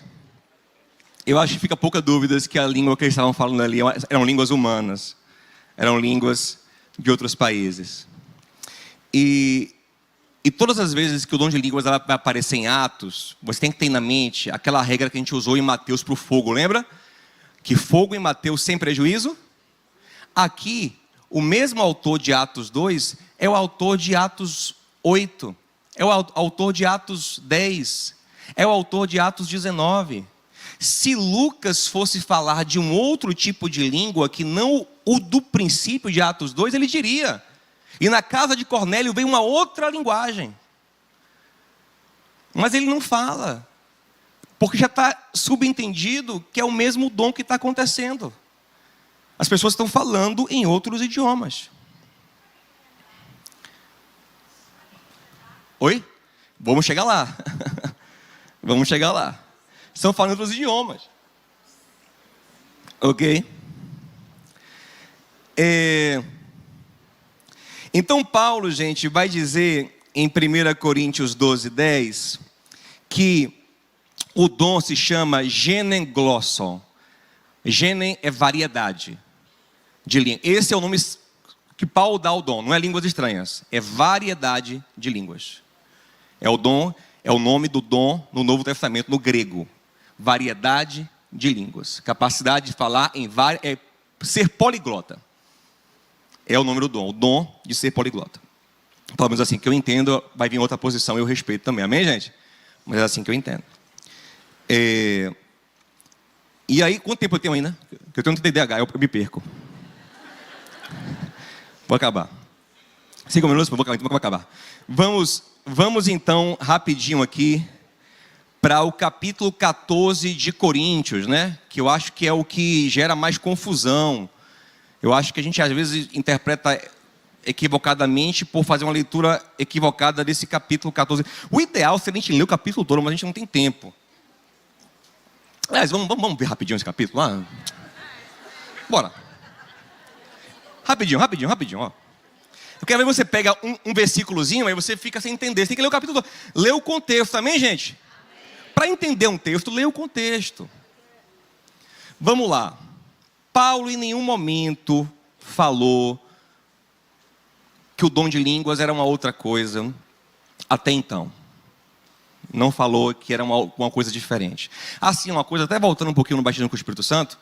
A: eu acho que fica pouca dúvida que a língua que eles estavam falando ali eram línguas humanas. Eram línguas de outros países. E todas as vezes que o dom de línguas vai aparecer em Atos, você tem que ter na mente aquela regra que a gente usou em Mateus para o fogo, lembra? Que fogo em Mateus sem prejuízo. Aqui, o mesmo autor de Atos 2 é o autor de Atos 8, é o autor de Atos 10, é o autor de Atos 19. Se Lucas fosse falar de um outro tipo de língua que não o do princípio de Atos 2, ele diria: e na casa de Cornélio veio uma outra linguagem. Mas ele não fala, porque já está subentendido que é o mesmo dom que está acontecendo. As pessoas estão falando em outros idiomas. Oi? Vamos chegar lá. Vamos chegar lá. Estão falando outros idiomas. Ok? Então Paulo, gente, vai dizer em 1 Coríntios 12:10 que o dom se chama genenglosson. Genen é variedade de língua. Esse é o nome que Paulo dá ao dom, não é línguas estranhas, é variedade de línguas. É o nome do dom no Novo Testamento, no grego. Variedade de línguas. Capacidade de falar em várias, ser poliglota. É o nome do dom, o dom de ser poliglota. Pelo menos assim que eu entendo, vai vir outra posição e eu respeito também. Amém, gente? Mas é assim que eu entendo. E aí, quanto tempo eu tenho ainda? Porque eu tenho um TDAH, eu me perco. Vou acabar. 5 minutos, vou acabar. Vamos então, rapidinho aqui, para o capítulo 14 de Coríntios, né? Que eu acho que é o que gera mais confusão. Eu acho que a gente às vezes interpreta equivocadamente por fazer uma leitura equivocada desse capítulo 14. O ideal seria a gente ler o capítulo todo, mas a gente não tem tempo. Aliás, vamos ver rapidinho esse capítulo lá? Bora. Rapidinho, ó. Eu quero ver você pega um versículozinho, aí você fica sem entender. Você tem que ler o capítulo todo. Lê o contexto, amém, gente? Para entender um texto, lê o contexto. Vamos lá. Paulo em nenhum momento falou que o dom de línguas era uma outra coisa até então. Não falou que era uma coisa diferente. Assim, uma coisa, até voltando um pouquinho no batismo com o Espírito Santo,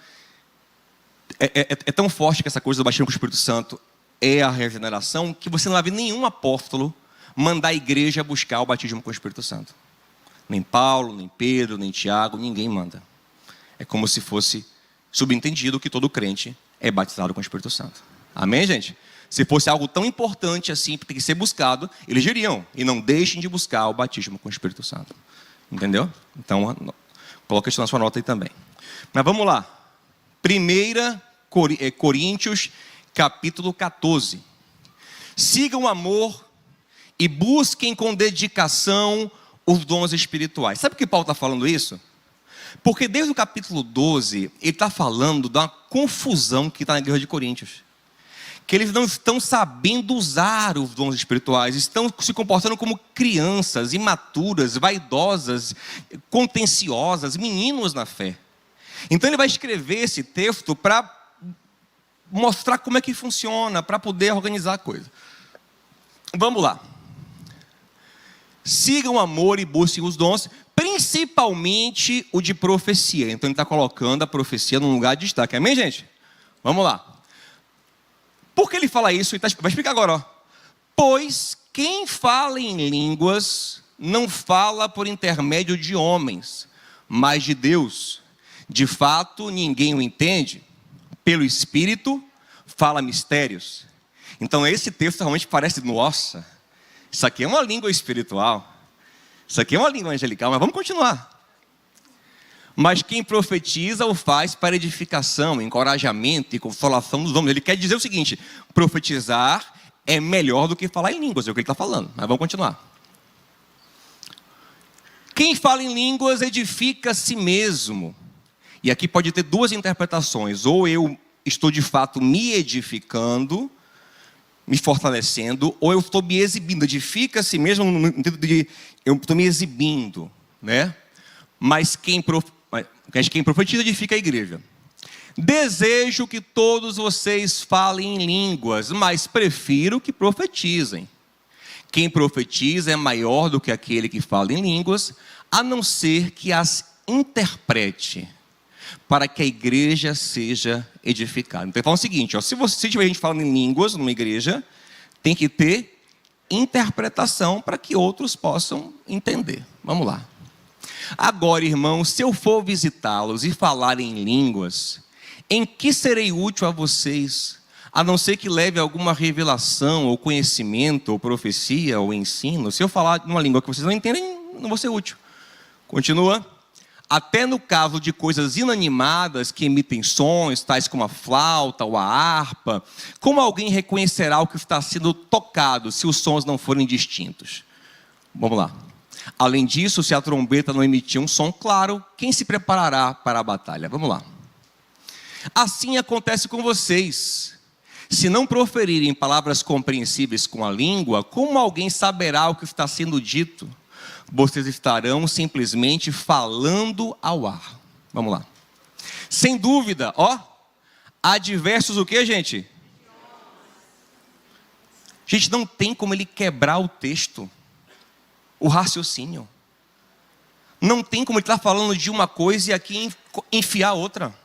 A: é tão forte que essa coisa do batismo com o Espírito Santo é a regeneração, que você não vai ver nenhum apóstolo mandar a igreja buscar o batismo com o Espírito Santo. Nem Paulo, nem Pedro, nem Tiago, ninguém manda. É como se fosse subentendido que todo crente é batizado com o Espírito Santo. Amém, gente? Se fosse algo tão importante assim, tem que ser buscado, eles diriam, e não deixem de buscar o batismo com o Espírito Santo. Entendeu? Então, coloca isso na sua nota aí também. Mas vamos lá. 1 Coríntios, capítulo 14. Sigam o amor e busquem com dedicação os dons espirituais. Sabe por que Paulo está falando isso? Porque desde o capítulo 12, ele está falando da confusão que está na igreja de Coríntios. Que eles não estão sabendo usar os dons espirituais, estão se comportando como crianças, imaturas, vaidosas, contenciosas, meninos na fé. Então ele vai escrever esse texto para mostrar como é que funciona, para poder organizar a coisa. Vamos lá. Sigam o amor e busquem os dons, principalmente o de profecia. Então ele está colocando a profecia num lugar de destaque. Amém, gente? Vamos lá. Por que ele fala isso? Vai explicar agora, ó. Pois quem fala em línguas não fala por intermédio de homens, mas de Deus. De fato, ninguém o entende. Pelo Espírito, fala mistérios. Então esse texto realmente parece, nossa, isso aqui é uma língua espiritual. Isso aqui é uma língua angelical, mas vamos continuar. Mas quem profetiza o faz para edificação, encorajamento e consolação dos homens. Ele quer dizer o seguinte: profetizar é melhor do que falar em línguas, é o que ele está falando. Mas vamos continuar. Quem fala em línguas edifica a si mesmo. E aqui pode ter duas interpretações. Ou eu estou de fato me edificando, me fortalecendo, ou eu estou me exibindo. Edifica a si mesmo no sentido de eu estou me exibindo, né? Mas quem profetiza edifica a igreja. Desejo que todos vocês falem em línguas, mas prefiro que profetizem. Quem profetiza é maior do que aquele que fala em línguas, a não ser que as interprete, para que a igreja seja edificada. Então ele fala o seguinte, ó, se tiver gente falando em línguas numa igreja, tem que ter interpretação para que outros possam entender. Vamos lá. Agora, irmãos, se eu for visitá-los e falar em línguas, em que serei útil a vocês, a não ser que leve alguma revelação, ou conhecimento, ou profecia, ou ensino? Se eu falar numa língua que vocês não entendem, não vou ser útil. Continua. Até no caso de coisas inanimadas que emitem sons, tais como a flauta ou a harpa, como alguém reconhecerá o que está sendo tocado, se os sons não forem distintos? Vamos lá. Além disso, se a trombeta não emitir um som claro, quem se preparará para a batalha? Vamos lá. Assim acontece com vocês. Se não proferirem palavras compreensíveis com a língua, como alguém saberá o que está sendo dito? Vocês estarão simplesmente falando ao ar. Vamos lá. Sem dúvida, ó, há diversos o quê, gente? Gente, não tem como ele quebrar o texto, o raciocínio. Não tem como ele estar falando de uma coisa e aqui enfiar outra.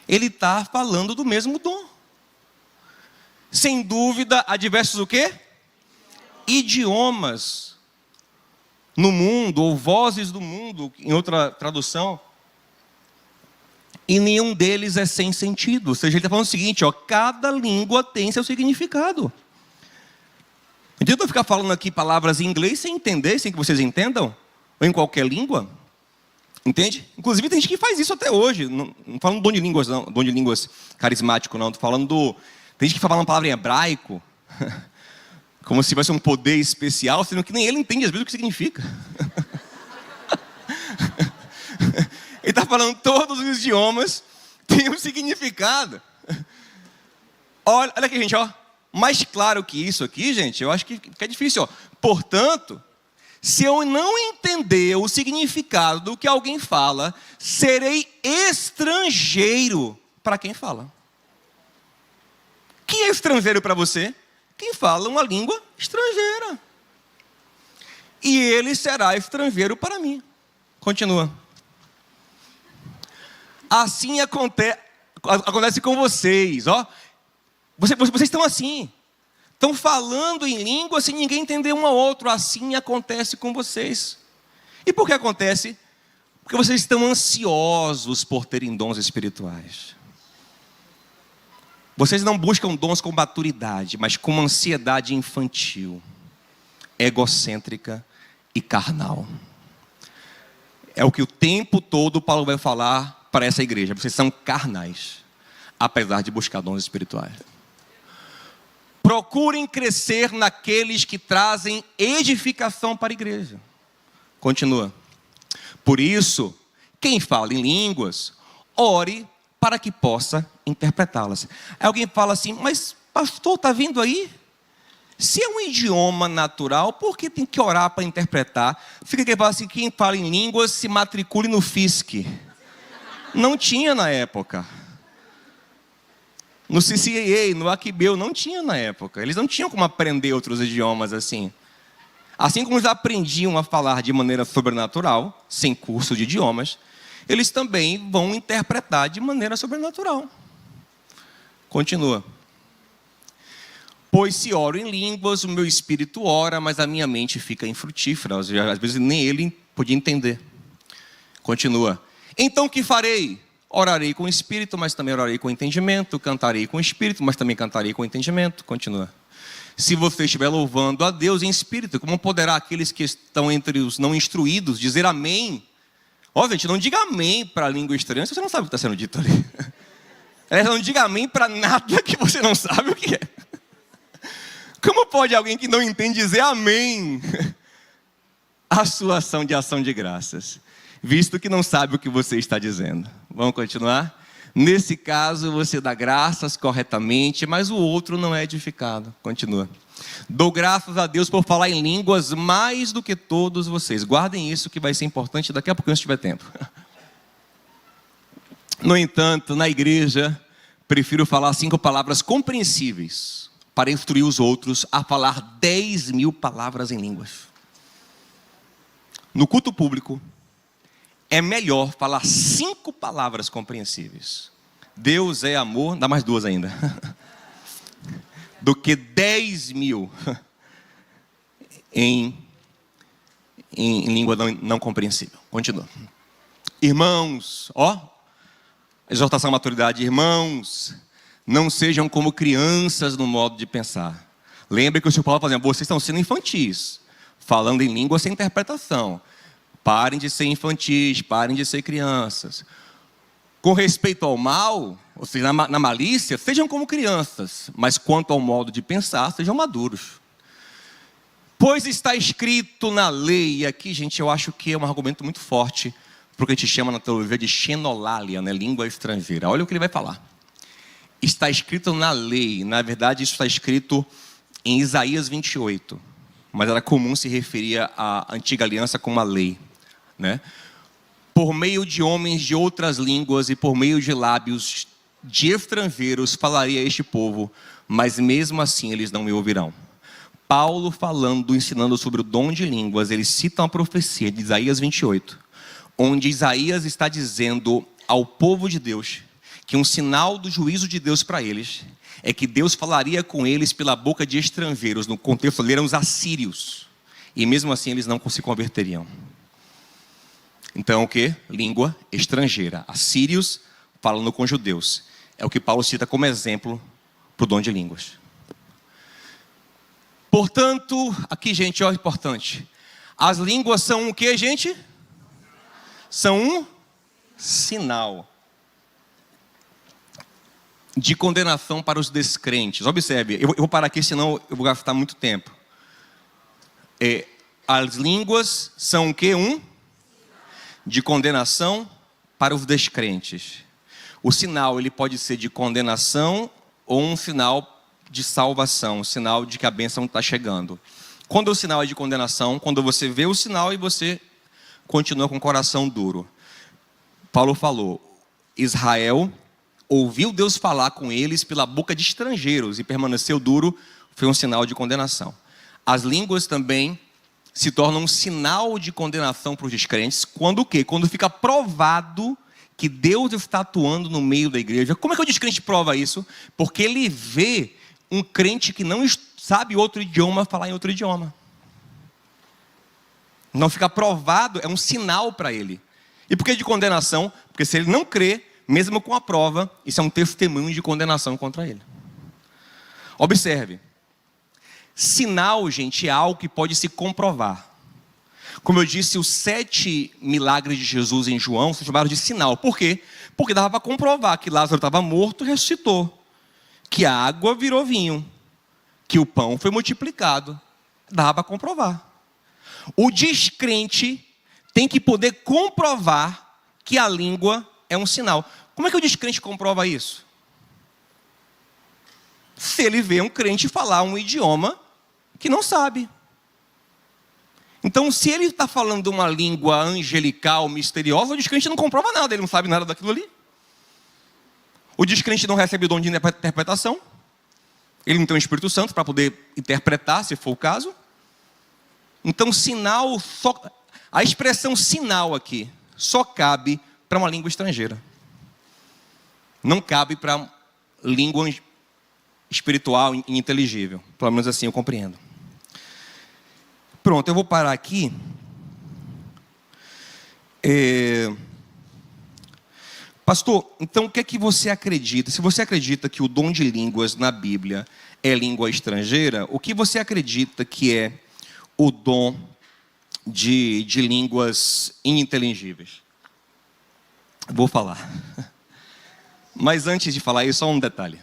A: Ele está falando do mesmo dom. Sem dúvida, há diversos o quê? Idiomas no mundo, ou vozes do mundo, em outra tradução. E nenhum deles é sem sentido. Ou seja, ele está falando o seguinte, ó, cada língua tem seu significado. Não adianta eu ficar falando aqui palavras em inglês sem entender, sem que vocês entendam, ou em qualquer língua. Entende? Inclusive tem gente que faz isso até hoje. Não falando dom de línguas, não, dom de línguas carismático, não. Estou falando do... Tem gente que fala uma palavra em hebraico, como se tivesse um poder especial, sendo que nem ele entende às vezes o que significa. Ele está falando todos os idiomas têm um significado. Olha aqui, gente, ó. Mais claro que isso aqui, gente, eu acho que é difícil, ó. Portanto, se eu não entender o significado do que alguém fala, serei estrangeiro para quem fala. Quem é estrangeiro para você? Quem fala uma língua estrangeira. E ele será estrangeiro para mim. Continua. Assim acontece com vocês, ó. Vocês estão assim. Estão falando em língua sem ninguém entender um ao outro. Assim acontece com vocês. E por que acontece? Porque vocês estão ansiosos por terem dons espirituais. Vocês não buscam dons com maturidade, mas com ansiedade infantil, egocêntrica e carnal. É o que o tempo todo Paulo vai falar para essa igreja. Vocês são carnais, apesar de buscar dons espirituais. Procurem crescer naqueles que trazem edificação para a igreja. Continua. Por isso, quem fala em línguas, ore para que possa interpretá-las. Aí alguém fala assim, mas pastor, está vindo aí? Se é um idioma natural, por que tem que orar para interpretar? Fica quem fala assim, quem fala em línguas se matricule no FISC. Não tinha na época. No CCAA, no Aquibeu, não tinha na época. Eles não tinham como aprender outros idiomas assim. Assim como eles aprendiam a falar de maneira sobrenatural, sem curso de idiomas, eles também vão interpretar de maneira sobrenatural. Continua. Pois se oro em línguas, o meu espírito ora, mas a minha mente fica infrutífera. Às vezes nem ele podia entender. Continua. Então o que farei? Orarei com o espírito, mas também orarei com entendimento. Cantarei com o espírito, mas também cantarei com entendimento. Continua. Se você estiver louvando a Deus em espírito, como poderá aqueles que estão entre os não instruídos dizer amém? Ó, gente, não diga amém para a língua estranha se você não sabe o que está sendo dito ali. Não diga amém para nada que você não sabe o que é. Como pode alguém que não entende dizer amém à sua ação de graças, visto que não sabe o que você está dizendo? Vamos continuar? Nesse caso, você dá graças corretamente, mas o outro não é edificado. Continua. Dou graças a Deus por falar em línguas mais do que todos vocês. Guardem isso que vai ser importante daqui a pouco, se tiver tempo. No entanto, na igreja, prefiro falar 5 palavras compreensíveis para instruir os outros a falar 10.000 palavras em línguas. No culto público, é melhor falar 5 palavras compreensíveis. Deus é amor, dá mais 2 ainda. Do que 10.000 em língua não compreensível. Continua. Irmãos, ó, exortação à maturidade. Irmãos, não sejam como crianças no modo de pensar. Lembre que o Senhor Paulo está dizendo, vocês estão sendo infantis, falando em língua sem interpretação. Parem de ser infantis, parem de ser crianças. Com respeito ao mal, ou seja, na malícia, sejam como crianças, mas quanto ao modo de pensar, sejam maduros. Pois está escrito na lei, e aqui, gente, eu acho que é um argumento muito forte, porque a gente chama na teologia de xenolalia, né? Língua estrangeira. Olha o que ele vai falar. Está escrito na lei, na verdade isso está escrito em Isaías 28, mas era comum se referir à antiga aliança como a lei, né? Por meio de homens de outras línguas e por meio de lábios de estrangeiros falaria a este povo, mas mesmo assim eles não me ouvirão. Paulo falando, ensinando sobre o dom de línguas, ele cita uma profecia de Isaías 28, onde Isaías está dizendo ao povo de Deus que um sinal do juízo de Deus para eles é que Deus falaria com eles pela boca de estrangeiros. No contexto ali eram os assírios, e mesmo assim eles não se converteriam. Então o que? Língua estrangeira. Assírios falando com judeus. É o que Paulo cita como exemplo para o dom de línguas. Portanto, aqui, gente, ó, importante. As línguas são o que, gente? São um sinal de condenação para os descrentes. Observe, eu vou parar aqui, senão eu vou gastar muito tempo. As línguas são o que? De condenação para os descrentes. O sinal, ele pode ser de condenação ou um sinal de salvação, um sinal de que a bênção está chegando. Quando o sinal é de condenação, quando você vê o sinal e você continua com o coração duro. Paulo falou, Israel ouviu Deus falar com eles pela boca de estrangeiros e permaneceu duro, foi um sinal de condenação. As línguas também se tornam um sinal de condenação para os descrentes. Quando o quê? Quando fica provado que Deus está atuando no meio da igreja. Como é que o descrente prova isso? Porque ele vê um crente que não sabe outro idioma falar em outro idioma. Não fica provado, é um sinal para ele. E por que de condenação? Porque se ele não crê, mesmo com a prova, isso é um testemunho de condenação contra ele. Observe. Sinal, gente, é algo que pode se comprovar. Como eu disse, os 7 milagres de Jesus em João são chamados de sinal. Por quê? Porque dava para comprovar que Lázaro estava morto e ressuscitou. Que a água virou vinho. Que o pão foi multiplicado. Dava para comprovar. O descrente tem que poder comprovar que a língua é um sinal. Como é que o descrente comprova isso? Se ele vê um crente falar um idioma que não sabe. Então, se ele está falando uma língua angelical, misteriosa, o descrente não comprova nada, ele não sabe nada daquilo ali. O descrente não recebe dom de interpretação. Ele não tem o Espírito Santo para poder interpretar, se for o caso. Então, sinal, a expressão sinal aqui, só cabe para uma língua estrangeira. Não cabe para língua espiritual e inteligível. Pelo menos assim eu compreendo. Pronto, eu vou parar aqui. Pastor, então o que é que você acredita? Se você acredita que o dom de línguas na Bíblia é língua estrangeira, o que você acredita que é o dom de línguas ininteligíveis? Vou falar. Mas antes de falar isso, só um detalhe.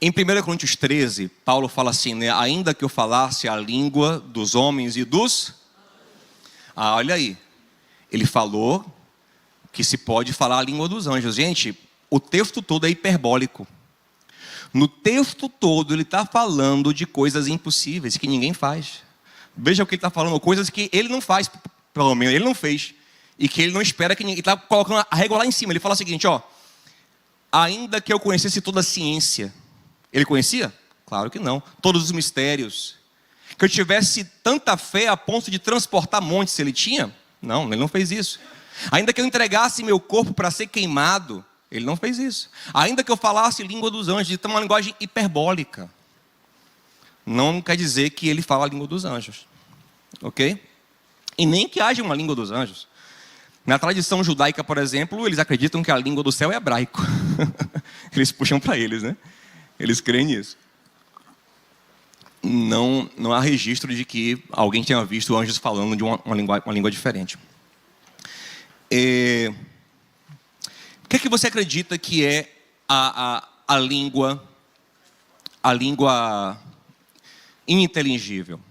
A: Em 1 Coríntios 13, Paulo fala assim, né? Ainda que eu falasse a língua dos homens e dos... olha aí. Ele falou que se pode falar a língua dos anjos. Gente, o texto todo é hiperbólico. No texto todo ele está falando de coisas impossíveis que ninguém faz. Veja o que ele está falando, coisas que ele não faz, pelo menos ele não fez. E que ele não espera que ninguém... Ele está colocando a régua lá em cima. Ele fala o seguinte, ó. Ainda que eu conhecesse toda a ciência... Ele conhecia? Claro que não. Todos os mistérios. Que eu tivesse tanta fé a ponto de transportar montes, ele tinha? Não, ele não fez isso. Ainda que eu entregasse meu corpo para ser queimado, ele não fez isso. Ainda que eu falasse língua dos anjos, então uma linguagem hiperbólica. Não quer dizer que ele fala a língua dos anjos. Ok? E nem que haja uma língua dos anjos. Na tradição judaica, por exemplo, eles acreditam que a língua do céu é hebraico. Eles puxam para eles, né? Eles creem nisso. Não há registro de que alguém tenha visto anjos falando de uma língua diferente. O que é que você acredita que é a língua ininteligível?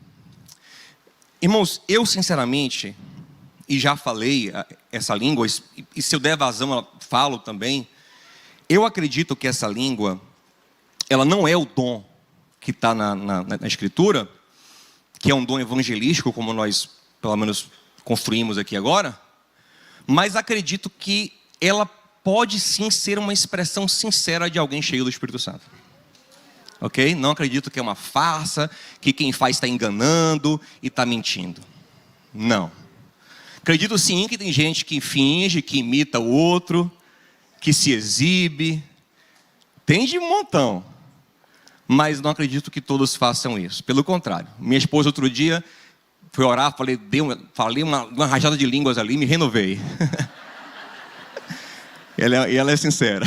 A: Irmãos, eu sinceramente, e já falei essa língua, e se eu der vazão eu falo também, eu acredito que essa língua, ela não é o dom que está na Escritura, que é um dom evangelístico, como nós, pelo menos, construímos aqui agora, mas acredito que ela pode sim ser uma expressão sincera de alguém cheio do Espírito Santo. Ok? Não acredito que é uma farsa, que quem faz está enganando e está mentindo. Não. Acredito sim que tem gente que finge, que imita o outro, que se exibe. Tem de um montão. Mas não acredito que todos façam isso. Pelo contrário. Minha esposa outro dia foi orar, falei uma rajada de línguas ali, me renovei. Ela é sincera.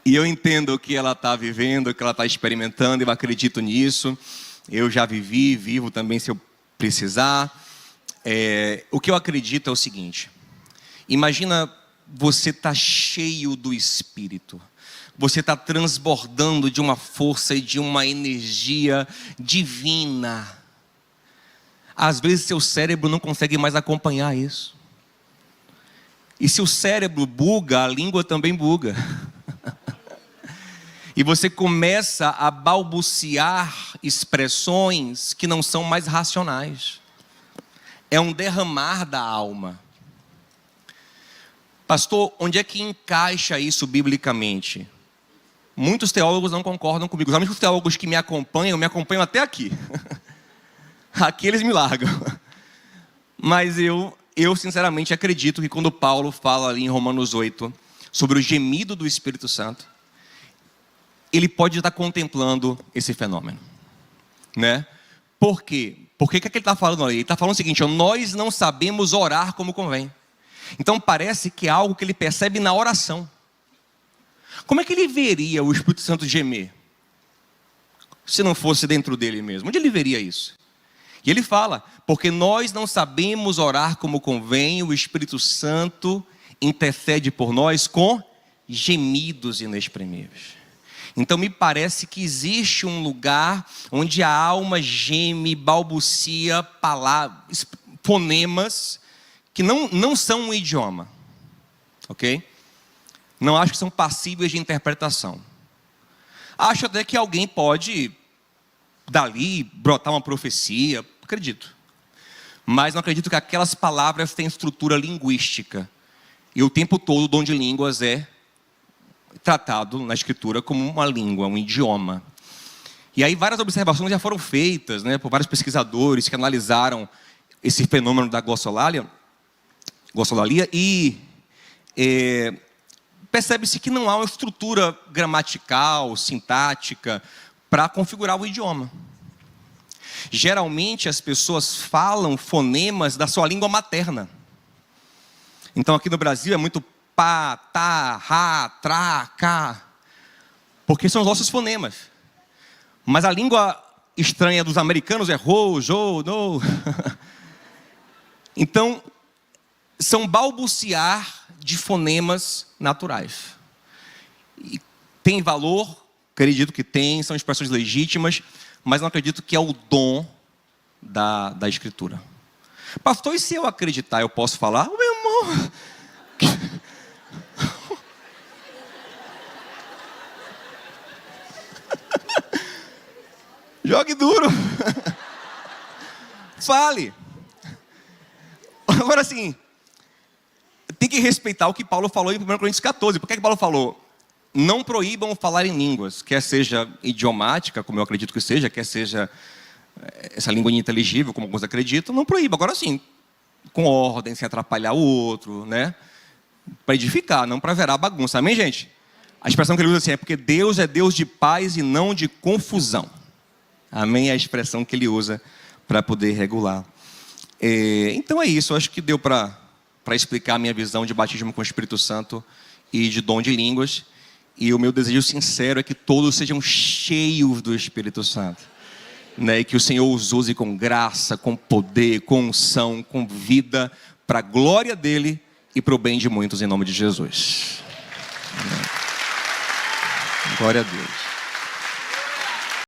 A: E eu entendo o que ela está vivendo, o que ela está experimentando, eu acredito nisso. Eu já vivo também se eu precisar. O que eu acredito é o seguinte: imagina você está cheio do Espírito. Você está transbordando de uma força e de uma energia divina. Às vezes seu cérebro não consegue mais acompanhar isso. E se o cérebro buga, a língua também buga. E você começa a balbuciar expressões que não são mais racionais. É um derramar da alma. Pastor, onde é que encaixa isso biblicamente? Muitos teólogos não concordam comigo. Os únicos teólogos que me acompanham até aqui. Aqui eles me largam. Mas eu sinceramente acredito que quando Paulo fala ali em Romanos 8 sobre o gemido do Espírito Santo, ele pode estar contemplando esse fenômeno, né? Por quê? Porque o que ele está falando ali? Ele está falando o seguinte: nós não sabemos orar como convém. Então parece que é algo que ele percebe na oração. Como é que ele veria o Espírito Santo gemer? Se não fosse dentro dele mesmo, onde ele veria isso? E ele fala: porque nós não sabemos orar como convém, o Espírito Santo intercede por nós com gemidos inexprimíveis. Então me parece que existe um lugar onde a alma geme, balbucia palavras, fonemas, que não são um idioma, ok? Não acho que são passíveis de interpretação. Acho até que alguém pode, dali, brotar uma profecia, acredito. Mas não acredito que aquelas palavras têm estrutura linguística. E o tempo todo o dom de línguas é tratado na Escritura como uma língua, um idioma. E aí várias observações já foram feitas, né, por vários pesquisadores que analisaram esse fenômeno da glossolalia e percebe-se que não há uma estrutura gramatical, sintática, para configurar o idioma. Geralmente as pessoas falam fonemas da sua língua materna. Então aqui no Brasil é muito pá, tá, ra, tra, cá, porque são os nossos fonemas. Mas a língua estranha dos americanos é ro, jo, no. Então são balbuciar de fonemas naturais. E tem valor, acredito que tem, são expressões legítimas, mas não acredito que é o dom da Escritura. Pastor, e se eu acreditar, eu posso falar? Meu irmão, jogue duro. Fale. Agora sim, tem que respeitar o que Paulo falou em 1 Coríntios 14. Por que Paulo falou? Não proíbam falar em línguas, quer seja idiomática, como eu acredito que seja, quer seja essa língua ininteligível, como alguns acreditam, não proíba. Agora sim, com ordem, sem atrapalhar o outro, né? Para edificar, não para virar bagunça. Amém, gente? A expressão que ele usa assim é porque Deus é Deus de paz e não de confusão. Amém? É a expressão que ele usa para poder regular. Então é isso, eu acho que deu para explicar a minha visão de batismo com o Espírito Santo e de dom de línguas. E o meu desejo sincero é que todos sejam cheios do Espírito Santo, né? E que o Senhor os use com graça, com poder, com unção, com vida, para a glória dEle e para o bem de muitos, em nome de Jesus. Amém. Glória a Deus.